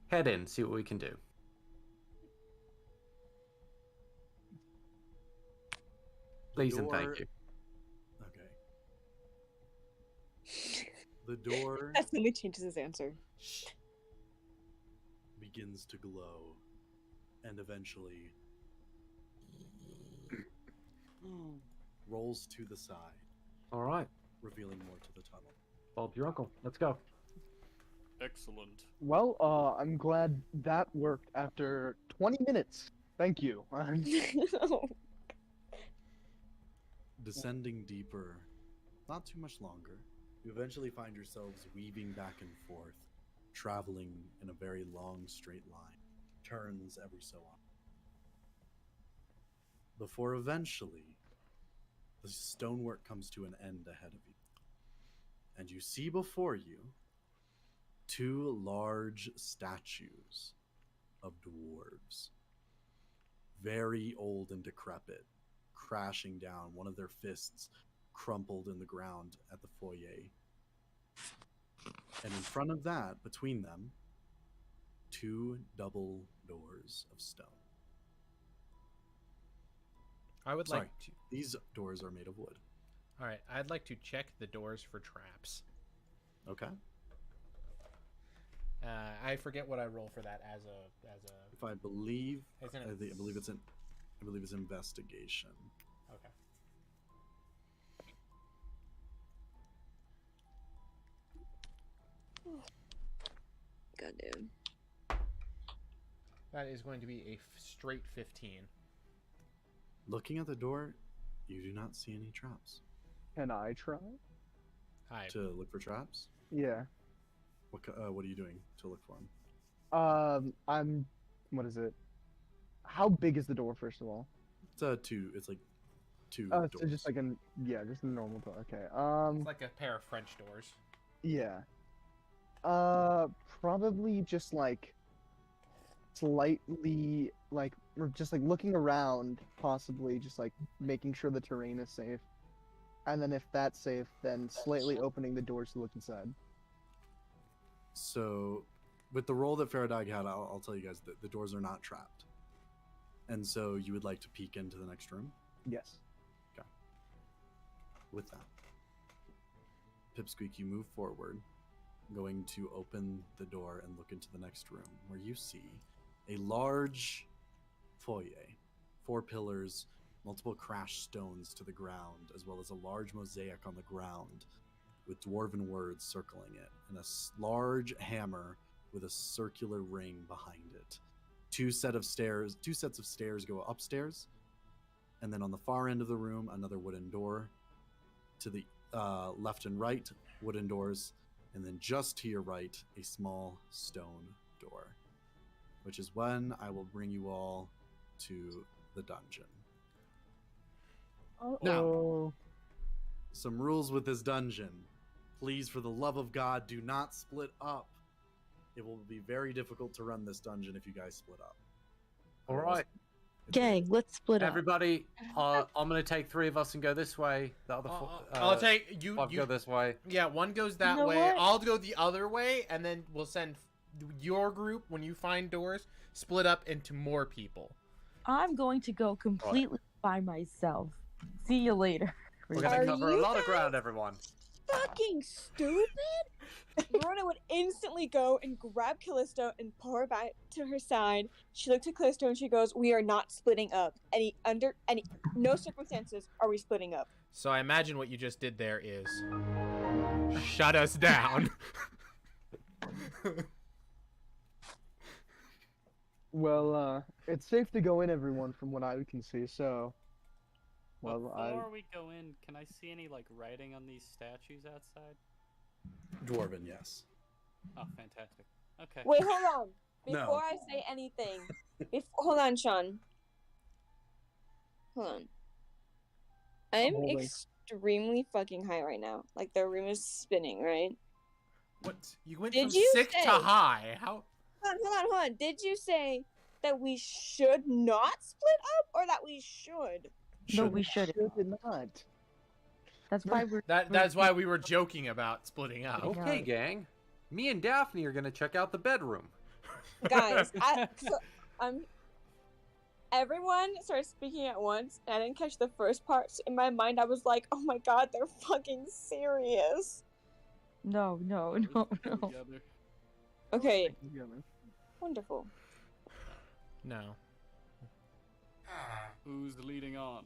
head in, see what we can do. Please and thank you. Okay. The door That's when he changes his answer. begins to glow, and eventually rolls to the side, All right, revealing more to the tunnel. Bob, your uncle. Let's go. Excellent. Well, I'm glad that worked after 20 minutes. Thank you. Descending deeper, not too much longer, you eventually find yourselves weaving back and forth, traveling in a very long straight line, turns every so often. Before eventually, the stonework comes to an end ahead of you, and you see before you two large statues of dwarves, very old and decrepit, crashing down, one of their fists crumpled in the ground at the foyer. And in front of that, between them, two double doors of stone. I would Sorry, like to. these doors are made of wood. All right, I'd like to check the doors for traps. Okay. I forget what I roll for that as a. If I believe, Isn't it- I believe it's investigation. Okay. Goddamn. That is going to be a straight 15. Looking at the door, you do not see any traps. Can I try? Hi. To look for traps? Yeah. What are you doing to look for them? What is it? How big is the door, first of all? It's two. It's like two Oh, doors. so just like just a normal door. Okay. It's like a pair of French doors. Yeah. Probably just like slightly like or just like looking around, possibly just like making sure the terrain is safe. And then if that's safe, then slightly opening the doors to look inside. So, with the roll that Faradag had, I'll tell you guys that the doors are not trapped. And so you would like to peek into the next room? Yes. Okay. With that, Pipsqueak, you move forward, going to open the door and look into the next room, where you see a large foyer, 4 pillars, multiple crashed stones to the ground, as well as a large mosaic on the ground with dwarven words circling it, and a large hammer with a circular ring behind it. Two sets of stairs go upstairs, and then on the far end of the room, another wooden door. To the left and right, wooden doors, and then just to your right, a small stone door, which is when I will bring you all to the dungeon. Uh-oh. Some rules with this dungeon. Please, for the love of God, do not split up. It will be very difficult to run this dungeon if you guys split up. All right. Gang, let's split up. Everybody, I'm gonna take 3 of us and go this way. The other 4, I'll take you. 5 go this way. Yeah, one goes that know way. what? I'll go the other way, and then we'll send your group when you find doors split up into more people. I'm going to go completely by myself. See you later. We're gonna Are cover a you lot of guys ground, everyone. fucking stupid? Verona would instantly go and grab Callisto and pull her back to her side. She looked at Callisto and she goes, "We are not splitting up. Under no circumstances are we splitting up." So I imagine what you just did there is shut us down. Well, it's safe to go in, everyone, from what I can see. So, well, Before we go in, can I see any like writing on these statues outside? Dwarven, yes. Oh, fantastic. Okay. Wait, hold on. No. Before I say anything, hold on, Shawn. Hold on. I'm holding. extremely fucking high right now. Like the room is spinning, right? What? You went Did from you sick say- to high. How? Hold on. Did you say that we should not split up, or that we should? No, we shouldn't. should not. That's why we're. That's why we were joking about splitting up. Okay, gang. Me and Daphne are gonna check out the bedroom. Guys, everyone started speaking at once, and I didn't catch the first part. So in my mind, I was like, "Oh my god, they're fucking serious." No. Together. Okay, Together. wonderful. No. Who's leading on?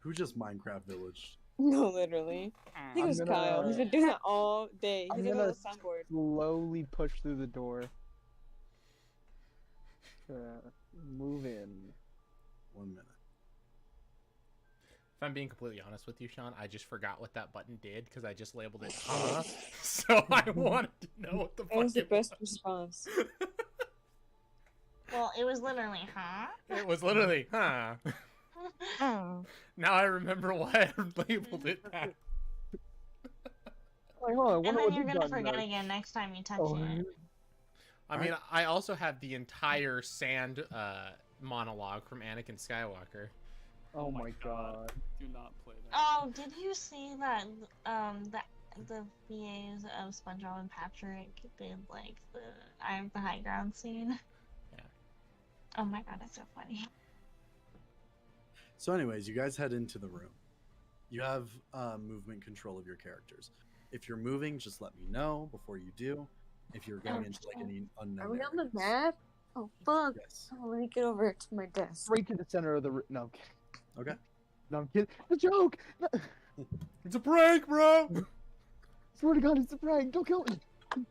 Who just Minecraft villaged? No, literally. I think it I'm was gonna- Kyle. He's been doing that all day. I'm He's got a gonna little soundboard. slowly push through the door. Move in. 1 minute. If I'm being completely honest with you, Shawn, I just forgot what that button did because I just labeled it so I wanted to know what the That fuck was the it best was. response. Well, it was literally, huh? It was literally, huh? Oh. Now I remember why I labeled it that. Wait, hold on. I And wonder then what you're you've gonna done forget now. again next time you touch Oh, it. I mean, I also have the entire sand monologue from Anakin Skywalker. oh my god. Do not play that. Oh, did you see that? The VAs of SpongeBob and Patrick did like the Eye of the High Ground scene. Yeah. Oh my god, that's so funny. So, anyways, you guys head into the room. You have movement control of your characters. If you're moving, just let me know before you do. If you're going into like any unknown Are we on the areas. map? Oh fuck! Yes. Oh, let me get over to my desk. Straight to the center of the room. No, I'm kidding. Okay. No, I'm kidding. It's a joke! No. It's a prank, bro! Swear to God, it's a prank. Don't kill me.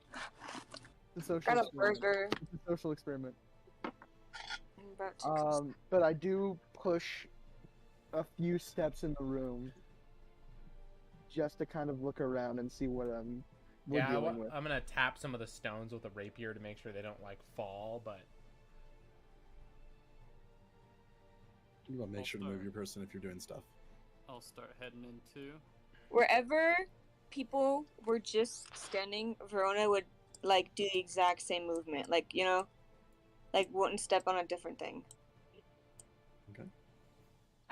It's a social Got a experiment. burger. It's a social experiment. I'm about to But I do push a few steps in the room just to kind of look around and see what we're Yeah, dealing with. I'm gonna tap some of the stones with a rapier to make sure they don't like fall, but You want to make sure to move your person if you're doing stuff. I'll start heading into. Wherever people were just standing, Verona would like do the exact same movement, like like wouldn't step on a different thing.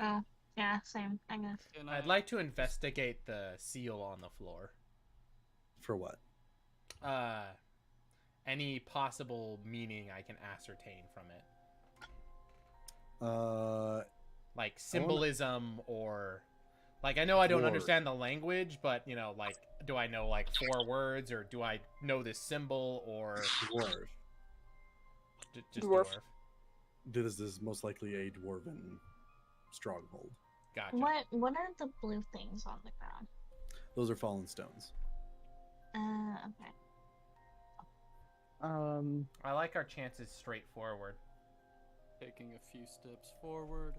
Oh, yeah, same, I guess. Can I'd I- like to investigate the seal on the floor. For what? Any possible meaning I can ascertain from it, like symbolism or, like, I know I don't Dwarf. understand the language, but like, do I know like 4 words, or do I know this symbol, or Dwarf. just Dwarf. dwarf? This is most likely a dwarven stronghold. Gotcha. What are the blue things on the ground? Those are fallen stones. Okay. I like our chances straightforward. Taking a few steps forward.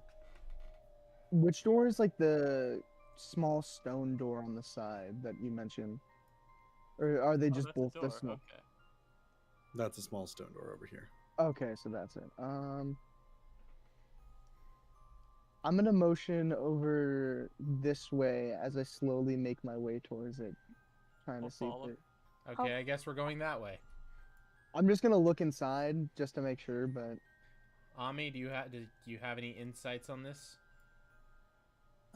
Which door is like the small stone door on the side that you mentioned? Or are they Oh, just that's a both door. the small? Okay. That's a small stone door over here. Okay, so that's it. I'm gonna motion over this way as I slowly make my way towards it, trying I'll to see if follow. it. Okay, I guess we're going that way. I'm just gonna look inside just to make sure, but Ami, do you have any insights on this?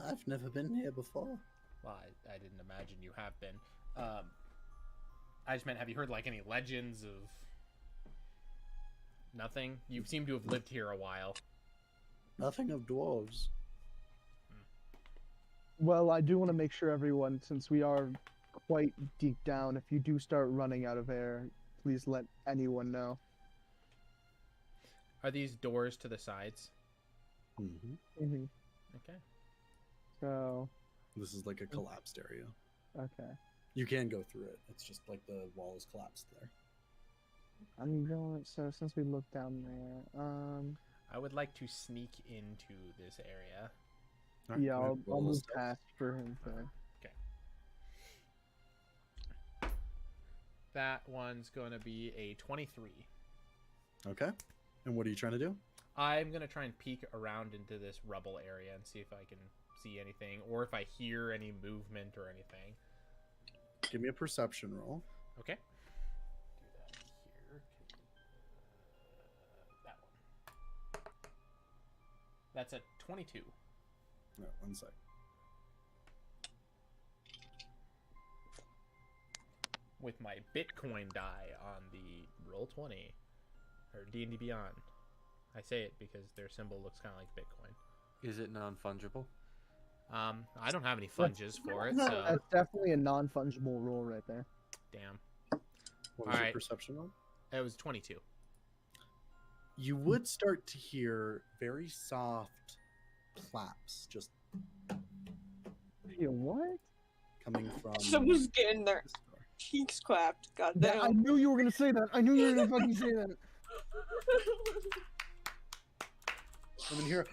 I've never been here before. Well, I didn't imagine you have been. I just meant, have you heard like any legends of nothing? You seem to have lived here a while. Nothing of dwarves. well, I do want to make sure everyone, since we are quite deep down, if you do start running out of air, please let anyone know. Are these doors to the sides? Mm-hmm. Okay. So, This is like a collapsed area. okay. You can go through it. It's just like the wall is collapsed there. I'm going. So since we looked down there, I would like to sneak into this area. Alright, yeah, go ahead, I'll roll a move stealth. past for him to. That one's going to be a 23. Okay. And what are you trying to do? I'm going to try and peek around into this rubble area and see if I can see anything or if I hear any movement or anything. Give me a perception roll. Okay. Do that here. That one. That's a 22. No, one sec. With my Bitcoin die on the Roll20 or D&D Beyond. I say it because their symbol looks kind of like Bitcoin. Is it non-fungible? I don't have any funges for it, so That's definitely a non-fungible roll right there. damn. What was your Alright. perception roll? It was 22. You would start to hear very soft claps just Yeah, what? coming from Someone's getting their this door. cheeks clapped. God That, I damn. knew you were gonna say that. I knew you were gonna fucking say that. And then here,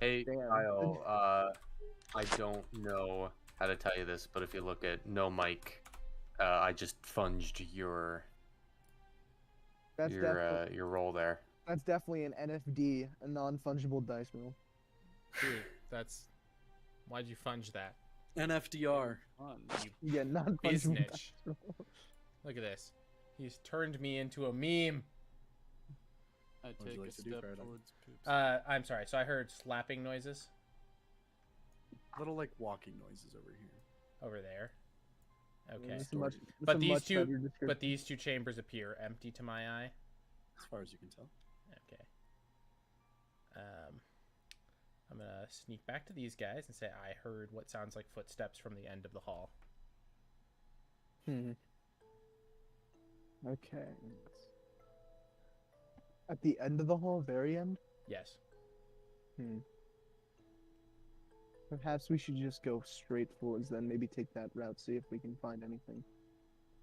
Hey, Damn. Kyle, I don't know how to tell you this, but if you look at no mic, I just funged your That's definitely your roll there. that's definitely an NFD, a non-fungible dice roll. Dude, that's... Why'd you funge that? NFDR. Fun. You Yeah, non-fungible biznitch. dice roll. Look at this. He's turned me into a meme. I would you take like a to do, step Faraday? towards Poops. I'm sorry. So I heard slapping noises Little like walking noises over here. over there. Okay. That's a much- that's But a these much two- better description. But these two chambers appear empty to my eye. As far as you can tell. Okay. I'm gonna sneak back to these guys and say I heard what sounds like footsteps from the end of the hall. Okay. At the end of the hall, very end? Yes. Perhaps we should just go straight forwards then, maybe take that route, see if we can find anything.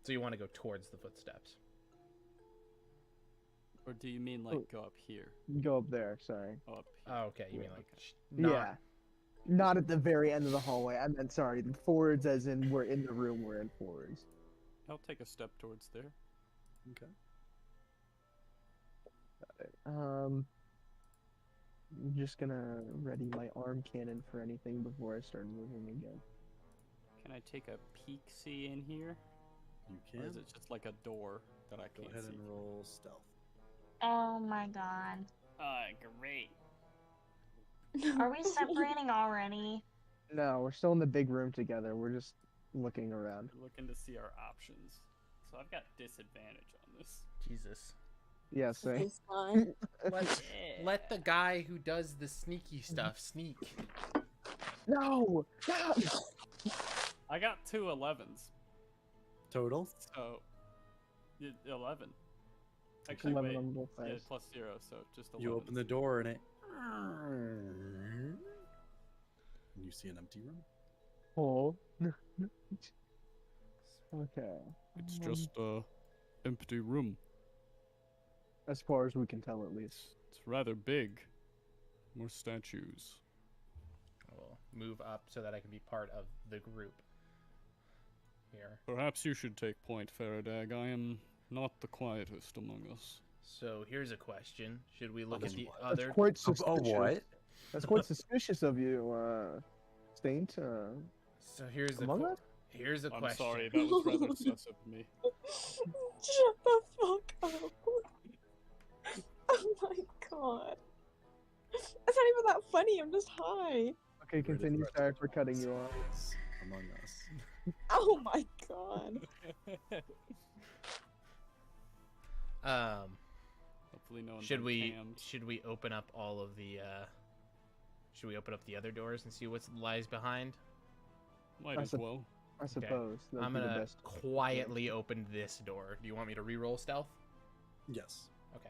So you want to go towards the footsteps? Or do you mean like go up here? Go up there, sorry. Oh, up here. Oh, okay. You mean like Okay. not... Yeah. Not at the very end of the hallway. I meant, sorry, forwards as in we're in the room, we're in forwards. I'll take a step towards there. Okay. I'm just gonna ready my arm cannon for anything before I start moving again. Can I take a peek see in here? You Or can. is it just like a door that I Go can't ahead see? and roll stealth. Oh my god. Great. Are we separating already? No, we're still in the big room together. We're just looking around. We're looking to see our options. So I've got disadvantage on this. Jesus. Yeah, same. It's fine. Let the guy who does the sneaky stuff sneak. No! No! I got 2 11s. Total? So 11. Actually, 11 wait. on both Yeah, sides. plus 0, so just 11. You open the door and it. And you see an empty room. Oh. Okay. It's just a empty room. As far as we can tell, at least. It's rather big. More statues. I will move up so that I can be part of the group. here. Perhaps you should take point, Faradag. I am not the quietest among us. So here's a question: should we look That at is the what? other? That's quite Oh, suspicious. what? That's quite suspicious of you, Saint. So here's the Among Us? here's the I'm question. sorry, that was rather sus of me. Shut the fuck up. Oh my god. That's not even that funny, I'm just high. Okay, continue. Sorry for cutting you off. Among Us. Oh my god. Hopefully no one's Should we uncammed. should we open up all of the should we open up the other doors and see what lies behind? Might as well. I suppose. That'd I'm be the gonna best. quietly open this door. Do you want me to re-roll stealth? Yes. Okay.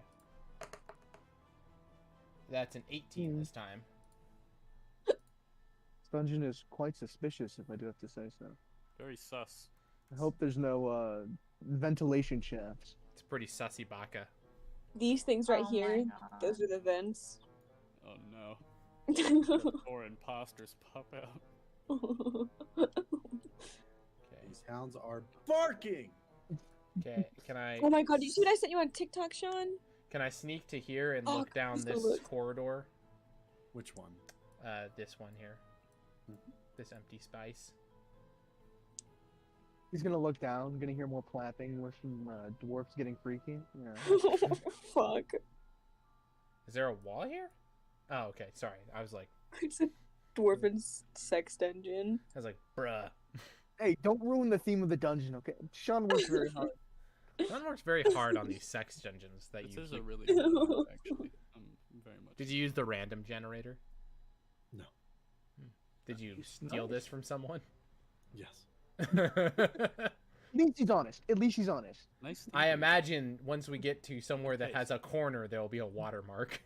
That's an 18 this time. This dungeon is quite suspicious, if I do have to say so. Very sus. I hope there's no ventilation shafts. It's pretty sussy baka. These things right Oh my here, God. those are the vents. Oh no. Or imposters pop out. Okay. These hounds are barking. Okay. Can I Oh my god, you see what I sent you on TikTok, Sean? can I sneak to here and Oh, look down please this don't look. corridor? Which one? This one here. This empty space. He's gonna look down, gonna hear more clapping, with some dwarfs getting freaky. Yeah. Fuck. Is there a wall here? Oh, okay. Sorry. I was like, It's a dwarven sex dungeon. bruh. Hey, don't ruin the theme of the dungeon, okay? Sean works very hard. John works very hard on these sex dungeons that This you is a keep. really good one, actually. I'm very much. Did you use the random generator? No. Did you steal this from someone? Yes. At least he's honest. At least he's honest. Nice. I imagine once we get to somewhere that has a corner, there will be a watermark.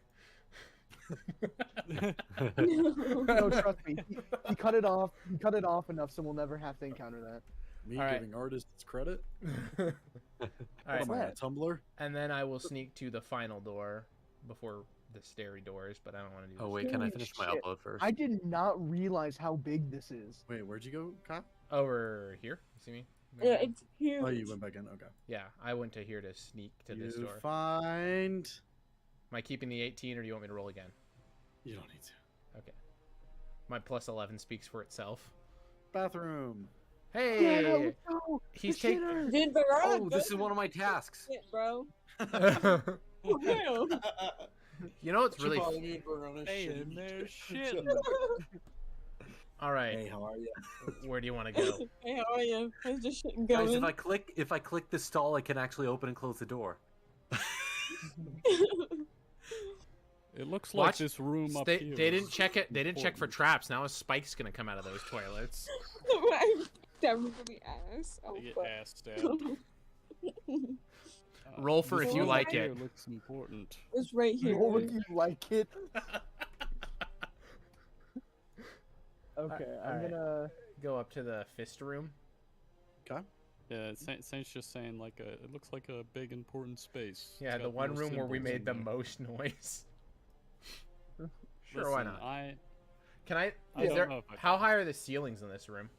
No, trust me. He cut it off. He cut it off enough, so we'll never have to encounter that. Me All right. giving artists credit? All What right, am I, a Tumblr? and then I will sneak to the final door before the stairy doors, but I don't want to do. Oh this. wait, can I Holy finish my shit. upload first? I did not realize how big this is. Wait, where'd you go, Kyle? Over here. You see me? Yeah, it's huge. Oh, you went back in? Okay. Yeah, I went to here to sneak to this You door. find... Am I keeping the 18, or do you want me to roll again? You don't need to. Okay. My plus 11 speaks for itself. Bathroom. Hey, Yeah, let's go. he's The taking. shitter. Dude, Verona, Oh, this is one of my tasks. shit, bro. You know it's really. Hey, in there, shit. All right. Hey, how are you? Where do you want to go? Hey, how are you? I was just shitting Guys, going. if I click the stall, I can actually open and close the door. It looks Watch- like this room up They, here. they is didn't check it. They didn't check for important. traps. Now a spike's gonna come out of those toilets. I'm definitely ass. Oh, They get fuck. ass stabbed. Roll for this if you room like up here it. Looks important. It's right here. Roll if you like it. Okay, I'm Alright. gonna. Go up to the fist room. Okay. Yeah, Saint's just saying like it looks like a big important space. It's Yeah, the got one more room where we symbols made in the there. most noise. Sure, Listen, why not? I Can I? I Is don't there? know if I How can. high are the ceilings in this room?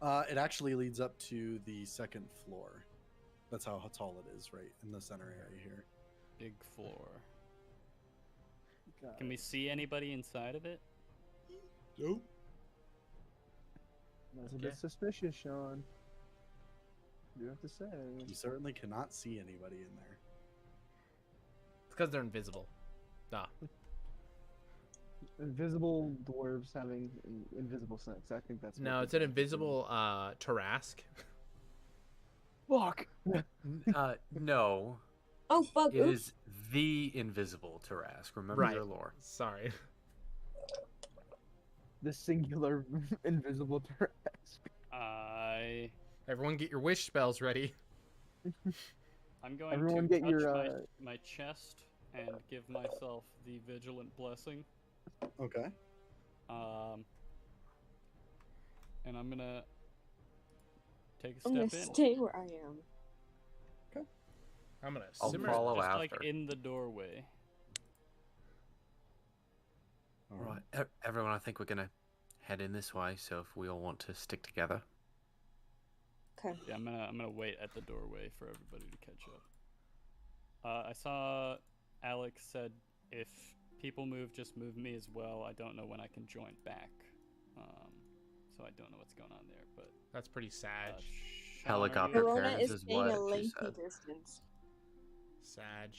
It actually leads up to the second floor. That's how tall it is, right in the center area here. big floor. God. Can we see anybody inside of it? Nope. That's a Okay. bit suspicious, Sean. You have to say. You certainly cannot see anybody in there. It's because they're invisible. Ah. Invisible dwarves having invisible sex. I think that's. No, what it's an this is. invisible Tarask. Fuck. No, Oh, fuck. it Oops. is the invisible Tarask. Remember Right. your lore. Sorry. The singular invisible Tarask. Everyone, get your wish spells ready. I'm going Everyone to get touch your, my chest and give myself the vigilant blessing. Okay. And I'm gonna take a I'm gonna step in. stay where I am. I'm gonna I'll simmer. follow Just after. like in the doorway. All Right, everyone, I think we're gonna head in this way. So if we all want to stick together, Okay. Yeah, I'm gonna wait at the doorway for everybody to catch up. I saw Alex said if people move, just move me as well. I don't know when I can join back, so I don't know what's going on there. But That's pretty sad. Shawn, Helicopter Verona carriage is is staying what a she lengthy said. distance. Sag.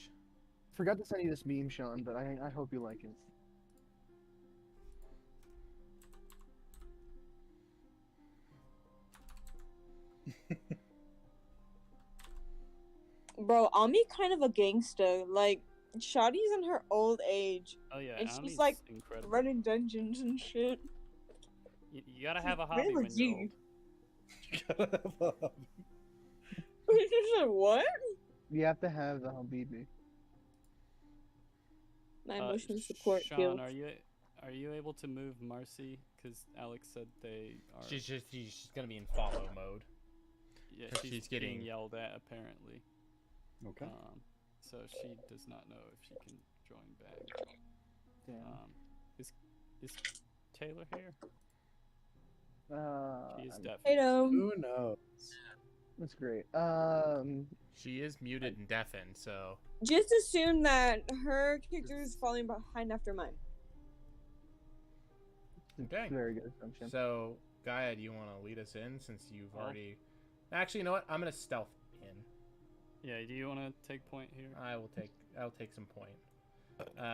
Forgot to send you this meme, Sean, but I hope you like it. Bro, Ami kind of a gangster. Like, Shadi's in her old age, Oh yeah, and Ami's she's like incredible. running dungeons and shit. You gotta have a hobby Really when you're old. You said what? You have to have the Habibi. My emotional support Shawn, guild. are you able to move Marcy? Because Alex said they are. She's gonna be in follow mode. Yeah, 'cause she's she's getting getting- yelled at apparently. Okay. So she does not know if she can join back. Damn. Is Taylor here? She is I'm- deaf. Who knows? That's great. She is muted and deafened, so Just assume that her character is falling behind after mine. okay. Very good assumption. So Gaia, do you want to lead us in since you've Oh. already? Actually, you know what? I'm gonna stealth in. Yeah, do you want to take point here? I'll take some point.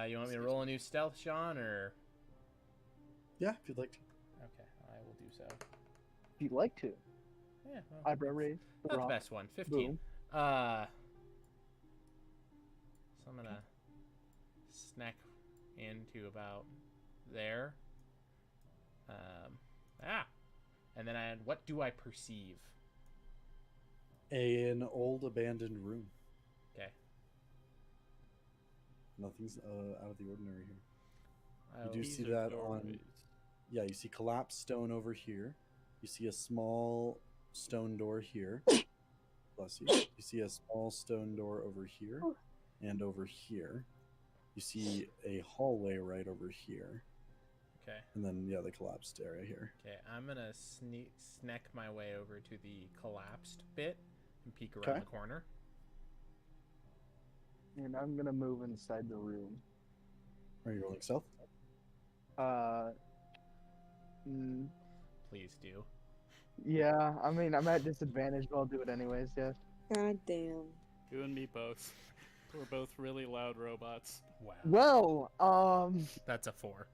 You want me to roll a new stealth, Sean, or? Yeah, if you'd like to. Okay, I will do so. If you'd like to. Yeah, well, Eyebrow raise. not the rock, best one. 15. boom. So I'm gonna snack into about there. And then what do I perceive? An old abandoned room. Okay. Nothing's out of the ordinary here. Oh, You do These see are that on. doorways. Yeah, you see collapsed stone over here. You see a small stone door here. Bless you. You see a small stone door over here and over here. You see a hallway right over here. Okay. And then, yeah, the collapsed area here. Okay, I'm gonna snack my way over to the collapsed bit and peek around Okay. the corner. And I'm gonna move inside the room. Are you rolling stealth? Please do. Yeah, I mean, I'm at disadvantage, but I'll do it anyways, yes. God damn. You and me both. We're both really loud robots. Wow. Well, That's a 4.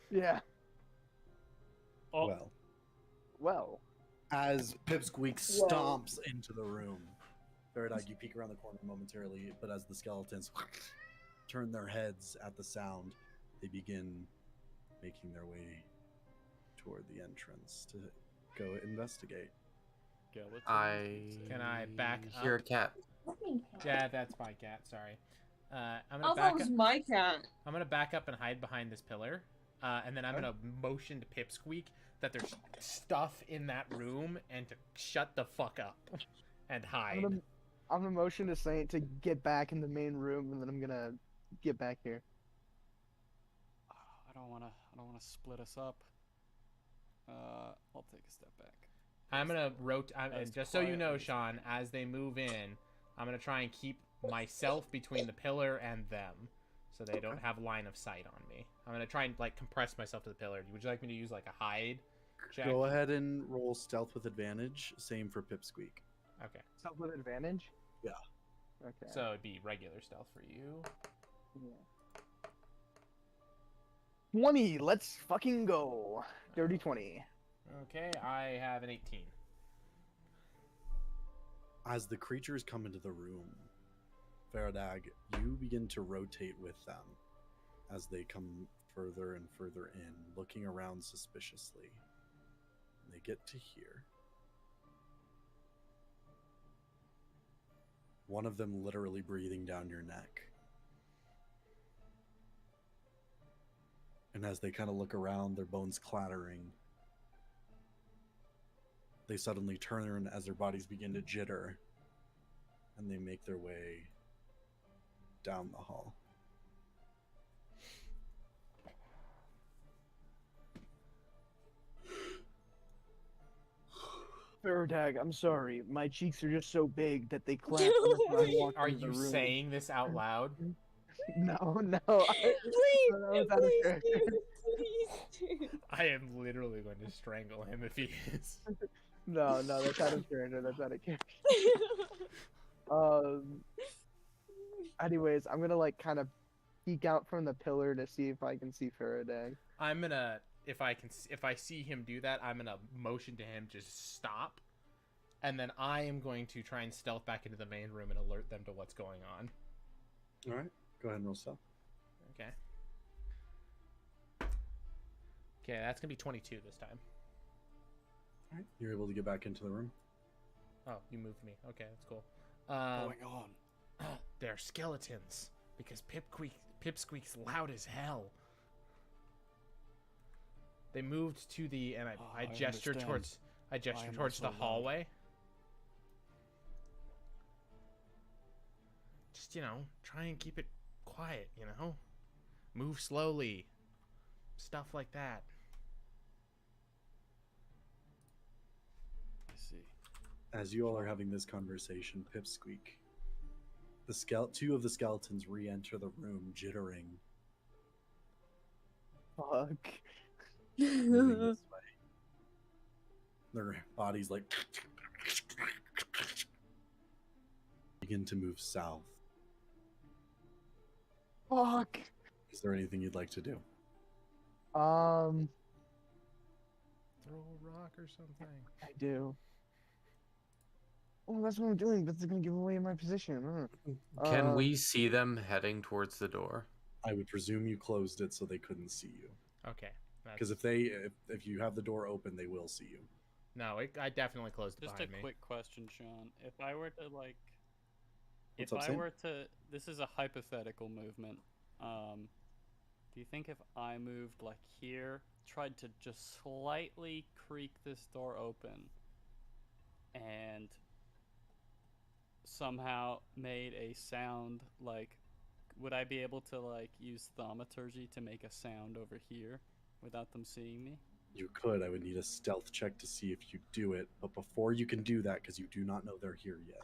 yeah. Oh, Well. As Pipsqueak Whoa. stomps into the room, Faradog, you peek around the corner momentarily, but as the skeletons turn their heads at the sound, they begin making their way toward the entrance to go investigate. skeleton. Can I back hear up? a cat. Yeah, that's my cat. Sorry. I'm I gonna thought back it was up. my cat. I'm gonna back up and hide behind this pillar, and then I'm gonna motion to Pipsqueak that there's stuff in that room and to shut the fuck up and hide. I'm gonna motion to Saint to get back in the main room, and then I'm gonna get back here. I don't wanna split us up. I'll take a step back. I'm gonna rotate, and As just so you know, quietly as Sean, as they move in, I'm gonna try and keep myself between the pillar and them, so they don't have line of sight on me. I'm gonna try and like compress myself to the pillar. Would you like me to use like a hide check? Go ahead and roll stealth with advantage. Same for Pipsqueak. Okay. Self with advantage? Yeah. Okay. So it'd be regular stealth for you. Yeah. 20, let's fucking go. Dirty 20. Okay, I have an 18. As the creatures come into the room, Faradag, you begin to rotate with them as they come further and further in, looking around suspiciously. They get to here. One of them literally breathing down your neck. And as they kind of look around, their bones clattering, they suddenly turn as their bodies begin to jitter, and they make their way down the hall. Faradag, I'm sorry. My cheeks are just so big that they clap No, whenever I walk Are into the you room. saying this out loud? No, no. Please, That was out of please character. do. Please do. I am literally going to strangle him if he is. No, that's out of character. That's out of character. Anyways, I'm gonna like kind of peek out from the pillar to see if I can see Faraday. I'm gonna, if I see him do that, I'm gonna motion to him just stop, and then I am going to try and stealth back into the main room and alert them to what's going on. All right, go ahead and roll stealth. Okay. Okay, that's gonna be 22 this time. All right, you're able to get back into the room. Oh, you moved me. Okay, that's cool. Going on. They're skeletons because Pipsqueak's loud as hell. They moved to the and I gestured understand. towards the also loud. hallway. Just try and keep it quiet. Move slowly. Stuff like that. I see. As you all are having this conversation, Pipsqueak, two of the skeletons re-enter the room, jittering, Fuck. moving this way. Their bodies like begin to move south. Fuck. Is there anything you'd like to do? Throw a rock or something. I do. Oh, that's what I'm doing, but it's gonna give away my position. Can we see them heading towards the door? I would presume you closed it so they couldn't see you. Okay. Because if you have the door open, they will see you. No, I definitely closed it Just a behind me. quick question, Sean. If I were to like, What's up, Sam? this is a hypothetical movement. Do you think if I moved like here, tried to just slightly creak this door open, and somehow made a sound, like, would I be able to like use thaumaturgy to make a sound over here without them seeing me? You could. I would need a stealth check to see if you do it. But before you can do that, because you do not know they're here yet,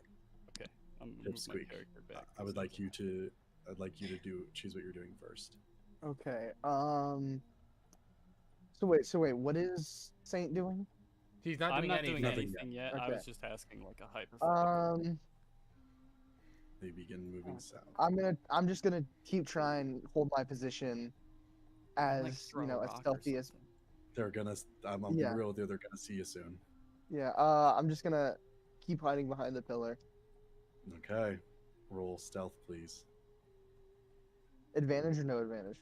Okay, I'm gonna move my Pipsqueak, character back. I'd like you to choose what you're doing first. Okay. So wait. What is Saint doing? He's not I'm doing not anything. doing Nothing anything yet. I Okay. was just asking like a hypothetical. They begin moving Oh. south. I'm just gonna keep trying hold my position as Like, throw a as rock or stealthy as something. They're gonna. I'm being Yeah. real with you. They're gonna see you soon. yeah. I'm just gonna keep hiding behind the pillar. Okay. Roll stealth, please. Advantage or no advantage?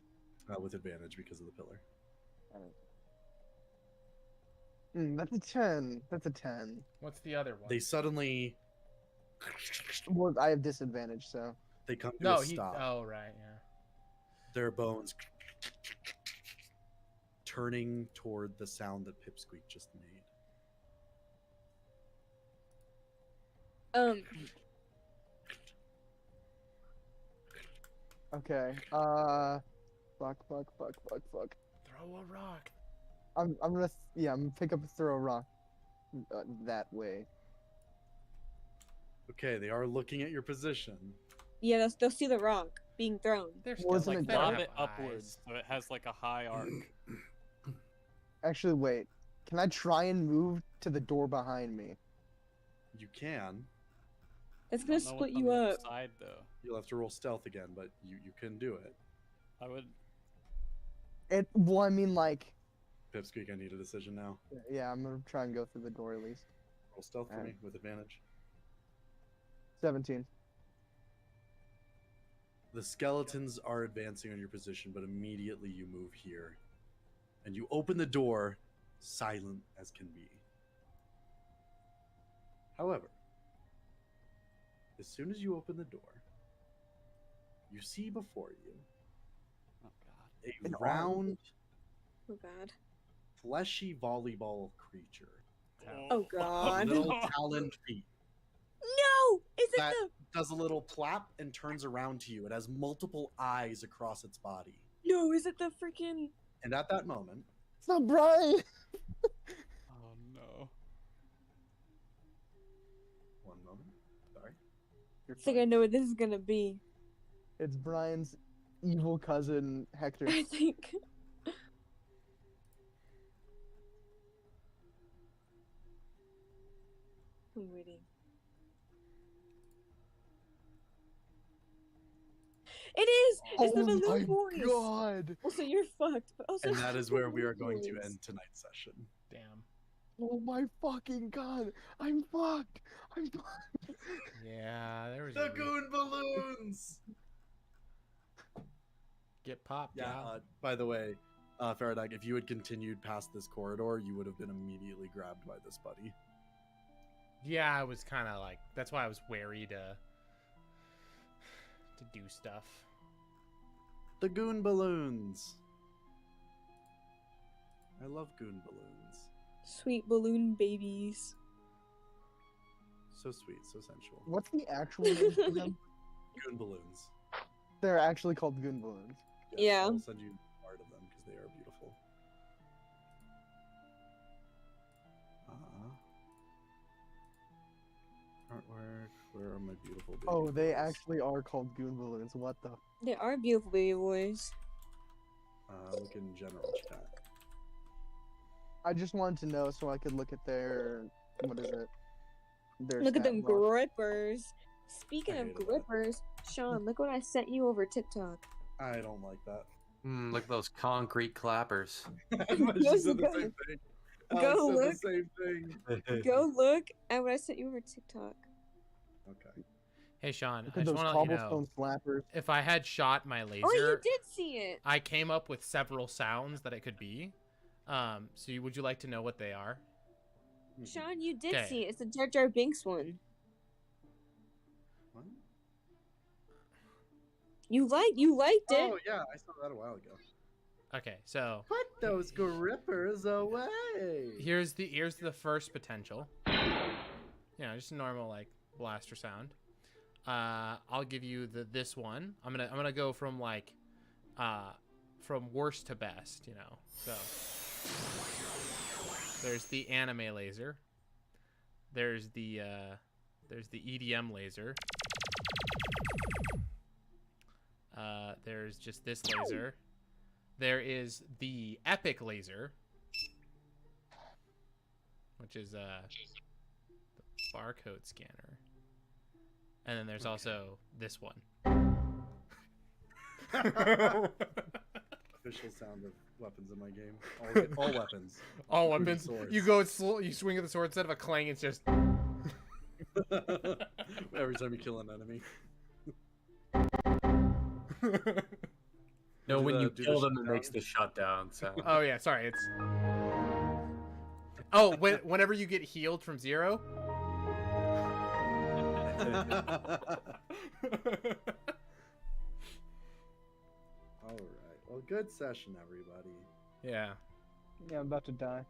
With advantage because of the pillar. That's a 10. That's a 10. What's the other one? They suddenly. Well, I have disadvantage, so. They come to No, a stop. Oh, right, yeah. Their bones turning toward the sound that Pipsqueak just made. Okay. Fuck. Throw a rock. I'm gonna pick up and throw a rock that way. Okay, they are looking at your position. Yeah, they'll see the rock being thrown. They're Well, still isn't like it Drop down? it upwards so it has like a high arc. Actually, wait. Can I try and move to the door behind me? You can. That's I gonna don't know split what's on you the other up. side though. You'll have to roll stealth again, but you can do it. I would. Well, I mean, like, Pipsqueak, I need a decision now. yeah, I'm gonna try and go through the door at least. Roll stealth for me with advantage. 17. The skeletons are advancing on your position, but immediately you move here. And you open the door, silent as can be. However, as soon as you open the door, you see before you Oh god. a An round, Oh god. fleshy volleyball creature. Oh With god. little taloned feet. No! Is it That the does a little plap and turns around to you. It has multiple eyes across its body. No, is it the freaking And at that moment, It's not Brian! Oh no. You're I think I fine. know what this is gonna be. It's Brian's evil cousin Hector. I think. I'm waiting. It is! It's the Oh my balloon boys! god! Also, you're fucked. But also, And that is where we are going to boys. end tonight's session. Damn. Oh my fucking god! I'm fucked! I'm fucked! Yeah, there was The a goon balloons! get popped. Yeah, Yeah. by the way, Faradag, if you had continued past this corridor, you would have been immediately grabbed by this buddy. Yeah, I was kind of like, that's why I was wary to do stuff. The goon balloons! I love goon balloons. Sweet balloon babies. So sweet, so sensual. What's the actual name for them? Goon balloons. They're actually called goon balloons. Yeah. I'll send you art of them because they are beautiful. Artwork. Where are my beautiful baby Oh, they boys? actually are called goon balloons. What the? They are beautiful baby boys. Look in general chat. I just wanted to know so I could look at their. What is it? Their Look at stat them bar. grippers. Speaking I of hated that. grippers, Sean, look what I sent you over TikTok. I don't like that. Look at those concrete clappers. I just said the same thing. Go I said look. the same thing. Go look at what I sent you over TikTok. Okay. Hey, Sean, Look I at just those want to let you know, cobblestone slappers. if I had shot my laser, Oh, you did see it. I came up with several sounds that it could be. Would you like to know what they are? Sean, you did Okay. see it. It's the Jar Jar Binks one. What? You liked it. Oh yeah, I saw that a while ago. Okay, so Put those grippers away. here's the first potential. Just a normal like blaster sound. I'll give you this one. I'm gonna go from like from worst to best, So there's the anime laser. There's the EDM laser. There's just this laser. There is the epic laser, which is the barcode scanner. And then there's also this one. Official sound of weapons in my game. All weapons. All Including weapons. swords. You go slow. You swing at the sword instead of a clang. It's just. Every time you kill an enemy. No, Do when the- you do the kill them, it shutdown. makes the shutdown sound. Oh yeah, sorry. It's. Oh, whenever you get healed from 0. All right. Well, good session, everybody. Yeah. Yeah, I'm about to die.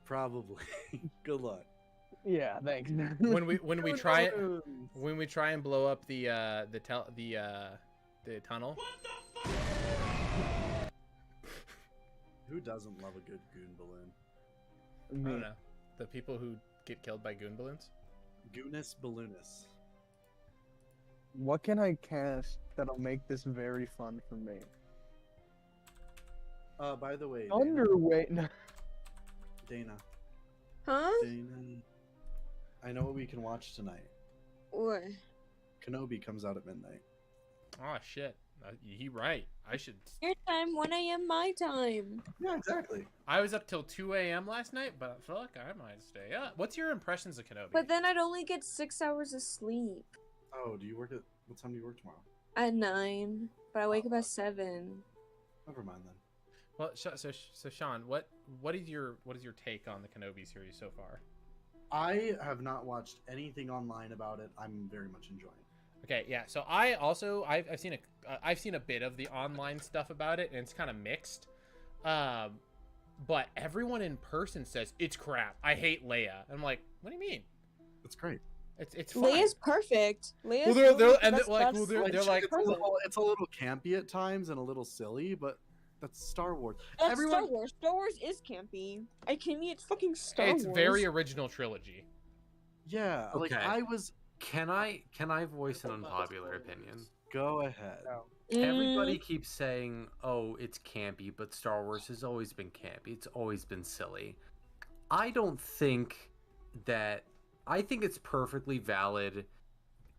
Probably. Good luck. Yeah, thanks. When we Goon try it, balloons. when we try and blow up the tunnel. Who doesn't love a good goon balloon? I don't know. The people who get killed by goon balloons. Goonus balloonus. What can I cast that'll make this very fun for me? By the way, Underway. No. Dana. Huh? Dana. I know what we can watch tonight. What? Kenobi comes out at midnight. Oh shit. He right. I should. Your time, 1 a.m. my time. Yeah, exactly. I was up till 2 a.m. last night, but fuck, I might stay up. What's your impressions of Kenobi? But then I'd only get 6 hours of sleep. Oh, do you work at what time do you work tomorrow? At 9, but I wake up at 7. Never mind then. Well, so Sean, what is your take on the Kenobi series so far? I have not watched anything online about it. I'm very much enjoying it. Okay, yeah. So I've seen a bit of the online stuff about it, and it's kind of mixed. But everyone in person says it's crap. I hate Leia. I'm like, what do you mean? It's great. It's fine. Leia's perfect. Leia's Well, they're the and best like best- they're like it's a little campy at times and a little silly, but that's Star Wars. That's Everyone, Star Wars. Star Wars is campy. Are you kidding me? It's fucking Star it's Wars. very original trilogy. Yeah, like Okay. I was. Can I voice an unpopular opinion? Go ahead. No. Everybody keeps saying, "Oh, it's campy," but Star Wars has always been campy. It's always been silly. I don't think that. I think it's perfectly valid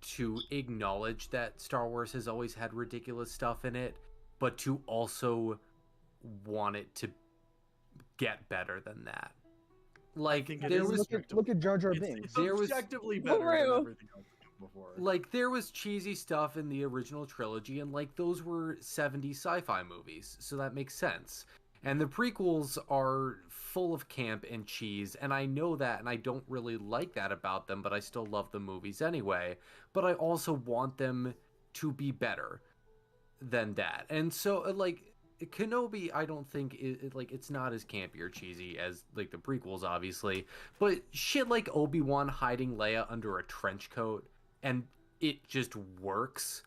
to acknowledge that Star Wars has always had ridiculous stuff in it, but to also want it to get better than that. Like think it there is was Look at Jar Jar It's, Binks. it's There was- objectively better than True. everything else before. like there was cheesy stuff in the original trilogy, and like those were 70s sci-fi movies, so that makes sense. And the prequels are full of camp and cheese, and I know that, and I don't really like that about them, but I still love the movies anyway. But I also want them to be better than that. And so like Kenobi, I don't think like it's not as campy or cheesy as like the prequels, obviously. But shit like Obi-Wan hiding Leia under a trench coat and it just works.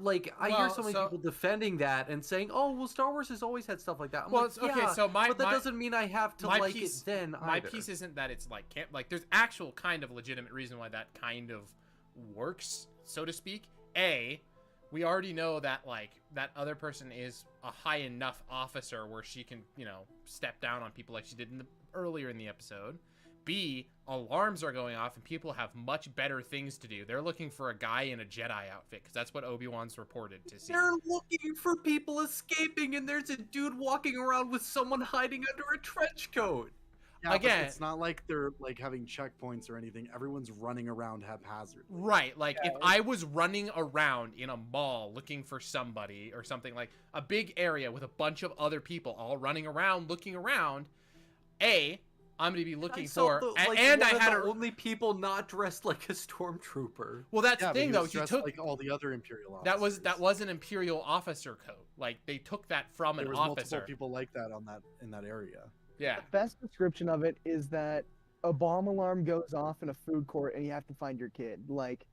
Like I hear Well, so many so- people defending that and saying, "Oh, well, Star Wars has always had stuff like that." I'm Well, like, it's okay. "Yeah, So but that doesn't mean I have to my like piece- it then my either." piece isn't that it's like camp. Like there's actual kind of legitimate reason why that kind of works, so to speak. We already know that like that other person is a high enough officer where she can, step down on people like she did earlier in the episode. B, alarms are going off and people have much better things to do. They're looking for a guy in a Jedi outfit because that's what Obi-Wan's reported to see. They're looking for people escaping, and there's a dude walking around with someone hiding under a trench coat. Yeah, but Again- it's not like they're like having checkpoints or anything. Everyone's running around haphazardly. Right, like if I was running around in a mall looking for somebody or something, like a big area with a bunch of other people all running around, looking around, I'm going to be looking for, and I had only people not dressed like a stormtrooper. well, that's Yeah, the but thing he though. was He dressed took like all the other Imperial officers. that was an Imperial officer coat. Like they took that from There an was officer. multiple people like that in that area. Yeah, The best description of it is that a bomb alarm goes off in a food court and you have to find your kid. Like,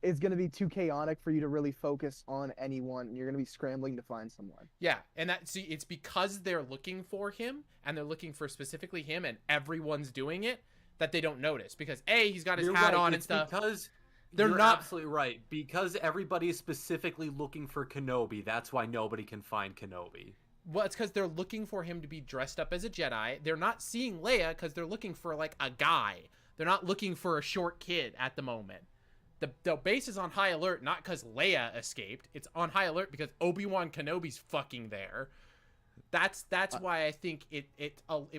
it's going to be too chaotic for you to really focus on anyone. And you're going to be scrambling to find someone. yeah, and it's because they're looking for him and they're looking for specifically him, and everyone's doing it that they don't notice because he's got his You're hat right, on and it's stuff. Because They're you're not- absolutely right. Because everybody is specifically looking for Kenobi. That's why nobody can find Kenobi. Well, it's because they're looking for him to be dressed up as a Jedi. They're not seeing Leia because they're looking for like a guy. They're not looking for a short kid at the moment. The base is on high alert not because Leia escaped. It's on high alert because Obi-Wan Kenobi's fucking there. That's why I think it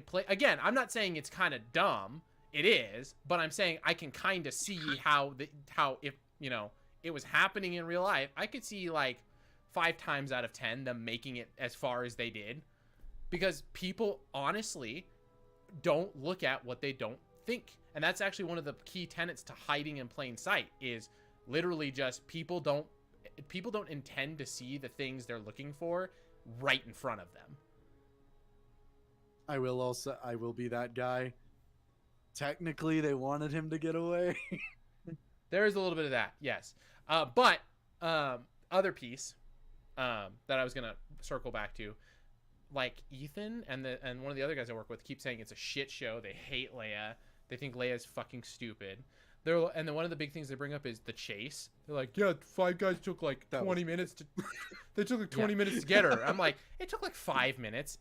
play again. I'm not saying it's kind of dumb. It is, but I'm saying I can kind of see how if it was happening in real life, I could see like 5 times out of 10 them making it as far as they did, because people honestly don't look at what they don't think. And that's actually one of the key tenets to hiding in plain sight is literally just people don't intend to see the things they're looking for right in front of them. I will be that guy. Technically, they wanted him to get away. There is a little bit of that, yes. But other piece that I was gonna circle back to, like Ethan and one of the other guys I work with keep saying it's a shit show. They hate Leia. They think Leia's fucking stupid. And then one of the big things they bring up is the chase. They're like, yeah, 5 guys took like 20 minutes to. They took like 20 minutes to get her. I'm like, it took like 5 minutes.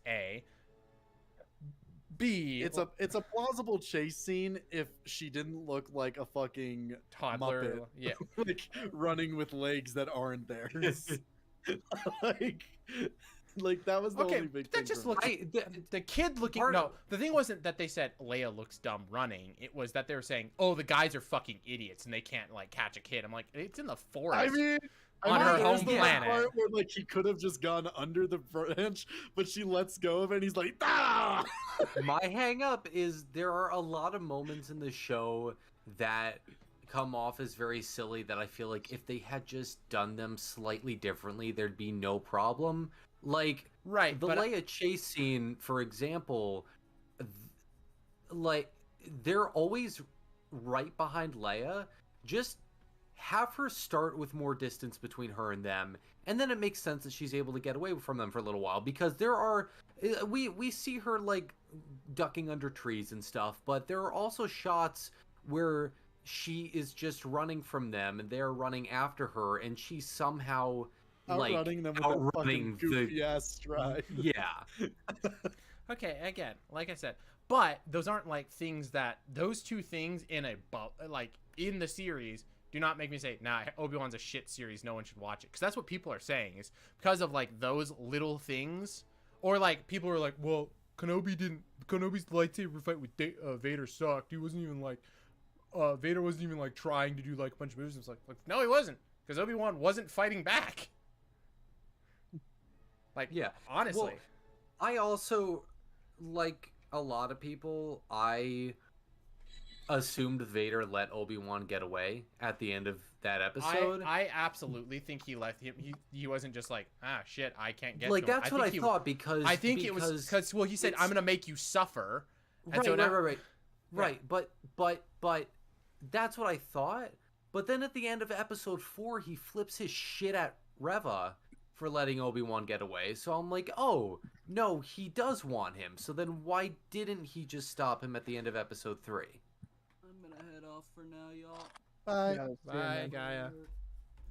B. It's a plausible chase scene if she didn't look like a fucking toddler. Muppet. Yeah. Like running with legs that aren't theirs. like that was the Okay, only big that thing. just for looks. me. The kid looking. part No, of- the thing wasn't that they said Leia looks dumb running. It was that they were saying, oh, the guys are fucking idiots and they can't like catch a kid. I'm like, it's in the forest. I mean, on her there's home the planet. part where like he could have just gone under the branch, but she lets go of it and he's like, ah! My hang up is there are a lot of moments in the show that come off as very silly that I feel like if they had just done them slightly differently, there'd be no problem. Like, right, the but Leia chase scene, for example, like, they're always right behind Leia. Just have her start with more distance between her and them, and then it makes sense that she's able to get away from them for a little while, because there are we see her like ducking under trees and stuff, but there are also shots where she is just running from them, and they're running after her, and she's somehow Outrunning them with that fucking outrunning goofy ass stride. Yeah. Okay, again, like I said, but those aren't like things that those two things in in the series do not make me say, nah, Obi-Wan's a shit series, no one should watch it. Because that's what people are saying, is because of like those little things, or like people are like, well, Kenobi's lightsaber fight with Vader sucked. He wasn't even like Vader wasn't even like trying to do like a bunch of moves. It's like no, he wasn't, because Obi-Wan wasn't fighting back. Like, Yeah. honestly. Well, I also, like a lot of people, I assumed Vader let Obi-Wan get away at the end of that episode. I absolutely think he left him. He wasn't just like, ah, shit, I can't get like to him. that's what I thought, because I think it was because, well, he said, I'm gonna make you suffer. And Right. But that's what I thought. But then at the end of episode 4, he flips his shit at Reva for letting Obi-Wan get away. So I'm like, oh, no, he does want him. So then why didn't he just stop him at the end of episode 3? I'm gonna head off for now, y'all. Bye. Yeah, see ya, Bye, man. Gaia.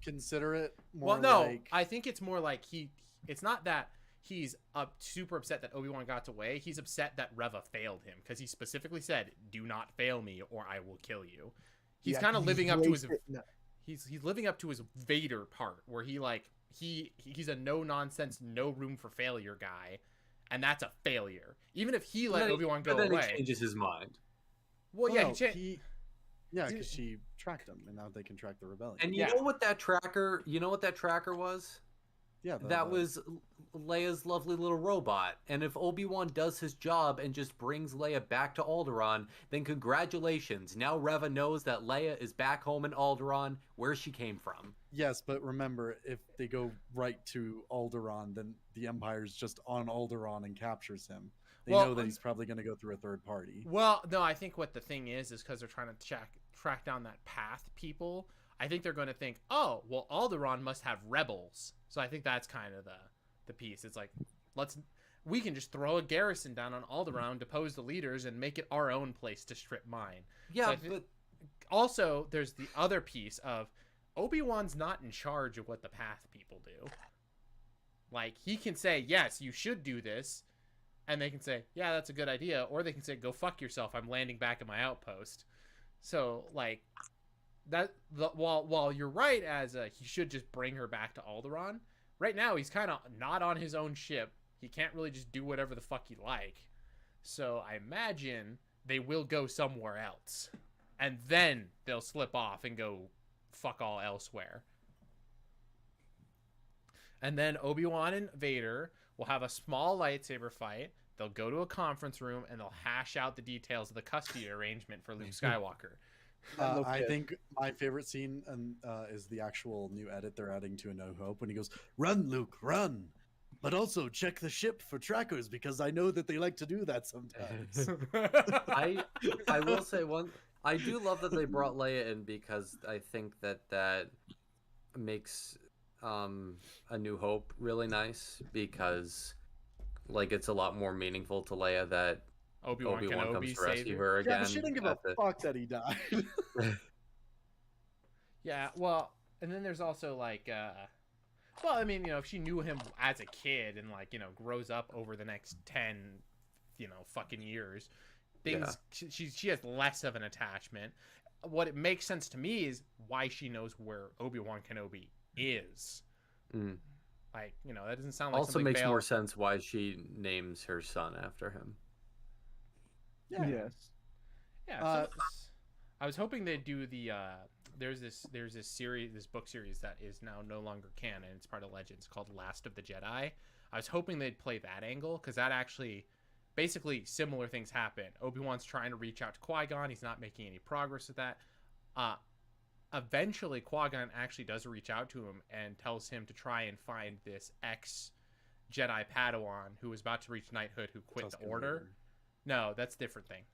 Consider it more Well, no, like... I think it's more like it's not that he's super upset that Obi-Wan got away. He's upset that Reva failed him, because he specifically said, do not fail me or I will kill you. He's Yeah, kind of living up to his... wasted- no. He's living up to his Vader part, where he like he's a no nonsense, no room for failure guy, and that's a failure. Even if he let Obi-Wan go then away, he changes his mind. well, yeah, he Yeah, because she tracked him, and now they can track the rebellion. And you know what that tracker was? Yeah, that was Leia's lovely little robot. And if Obi-Wan does his job and just brings Leia back to Alderaan, then congratulations. Now Reva knows that Leia is back home in Alderaan, where she came from. Yes, but remember, if they go right to Alderaan, then the Empire's just on Alderaan and captures him. They know that he's probably going to go through a third party. Well, no, I think what the thing is because they're trying to track down that path people. I think they're going to think, oh, well, Alderaan must have rebels. So I think that's kind of the piece. It's like, we can just throw a garrison down on Alderaan, depose the leaders, and make it our own place to strip mine. Yeah, so but also there's the other piece of Obi-Wan's not in charge of what the path people do. Like, he can say, yes, you should do this, and they can say, yeah, that's a good idea, or they can say, go fuck yourself, I'm landing back at my outpost. So, like, while you're right as he should just bring her back to Alderaan, right now he's kind of not on his own ship. He can't really just do whatever the fuck he like. So I imagine they will go somewhere else, and then they'll slip off and go fuck all elsewhere. And then Obi-Wan and Vader will have a small lightsaber fight. They'll go to a conference room and they'll hash out the details of the custody arrangement for Luke Skywalker. I think my favorite scene is the actual new edit they're adding to A New Hope when he goes, "Run, Luke, run! But also check the ship for trackers because I know that they like to do that sometimes." I will say I do love that they brought Leia in, because I think that makes A New Hope really nice, because like it's a lot more meaningful to Leia that Obi-Wan comes to rescue her again. Yeah, she didn't give a fuck that he died. Yeah, well, and then there's also like, well, I mean, if she knew him as a kid and like, grows up over the next 10, fucking years, things she has less of an attachment. What it makes sense to me is why she knows where Obi-Wan Kenobi is. Mm. Like, that doesn't sound like also something makes more sense why she names her son after him. Yeah. Yes. Yeah. I was hoping they'd do the there's this book series that is now no longer canon. It's part of Legends, called Last of the Jedi. I was hoping they'd play that angle, because that actually basically similar things happen. Obi-Wan's trying to reach out to Qui-Gon. He's not making any progress with that. Eventually Qui-Gon actually does reach out to him and tells him to try and find this ex-Jedi Padawan who was about to reach knighthood, who quit the Order. No, that's different thing.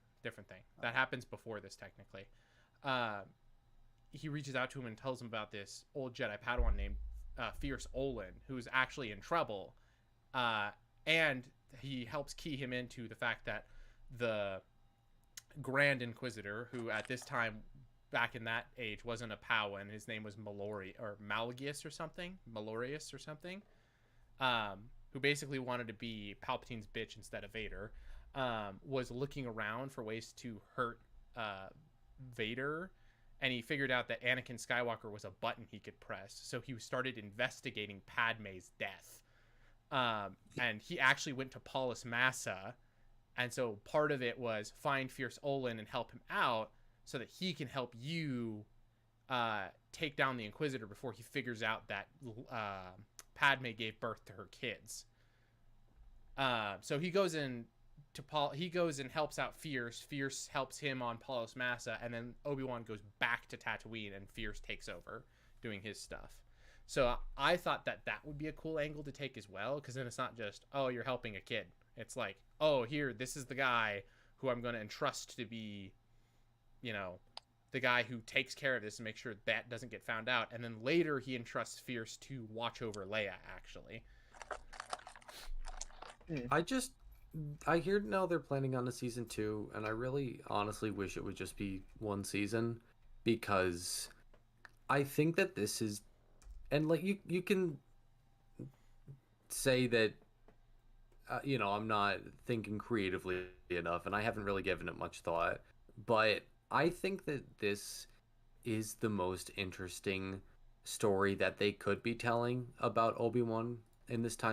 That happens before this, technically. He reaches out to him and tells him about this old Jedi Padawan named Fierce Olin, who's actually in trouble. And he helps key him into the fact that the Grand Inquisitor, who at this time back in that age wasn't a Powin. His name was Malgius or something, Malorius or something, who basically wanted to be Palpatine's bitch instead of Vader, was looking around for ways to hurt Vader, and he figured out that Anakin Skywalker was a button he could press. So he started investigating Padme's death, and he actually went to Paulus Massa, and so part of it was find Fierce Olin and help him out, so that he can help you take down the Inquisitor before he figures out that Padme gave birth to her kids. So he goes in to he goes and helps out Fierce. Fierce helps him on Paulus Massa, and then Obi-Wan goes back to Tatooine, and Fierce takes over doing his stuff. So I thought that would be a cool angle to take as well, because then it's not just, oh, you're helping a kid. It's like, oh, here, this is the guy who I'm going to entrust to be, you know, the guy who takes care of this and makes sure that doesn't get found out. And then later he entrusts Fierce to watch over Leia, actually. I hear now they're planning on a season 2, and I really honestly wish it would just be one season, because I think that this is, and like you can say that you know, I'm not thinking creatively enough, and I haven't really given it much thought, but I think that this is the most interesting story that they could be telling about Obi-Wan in this time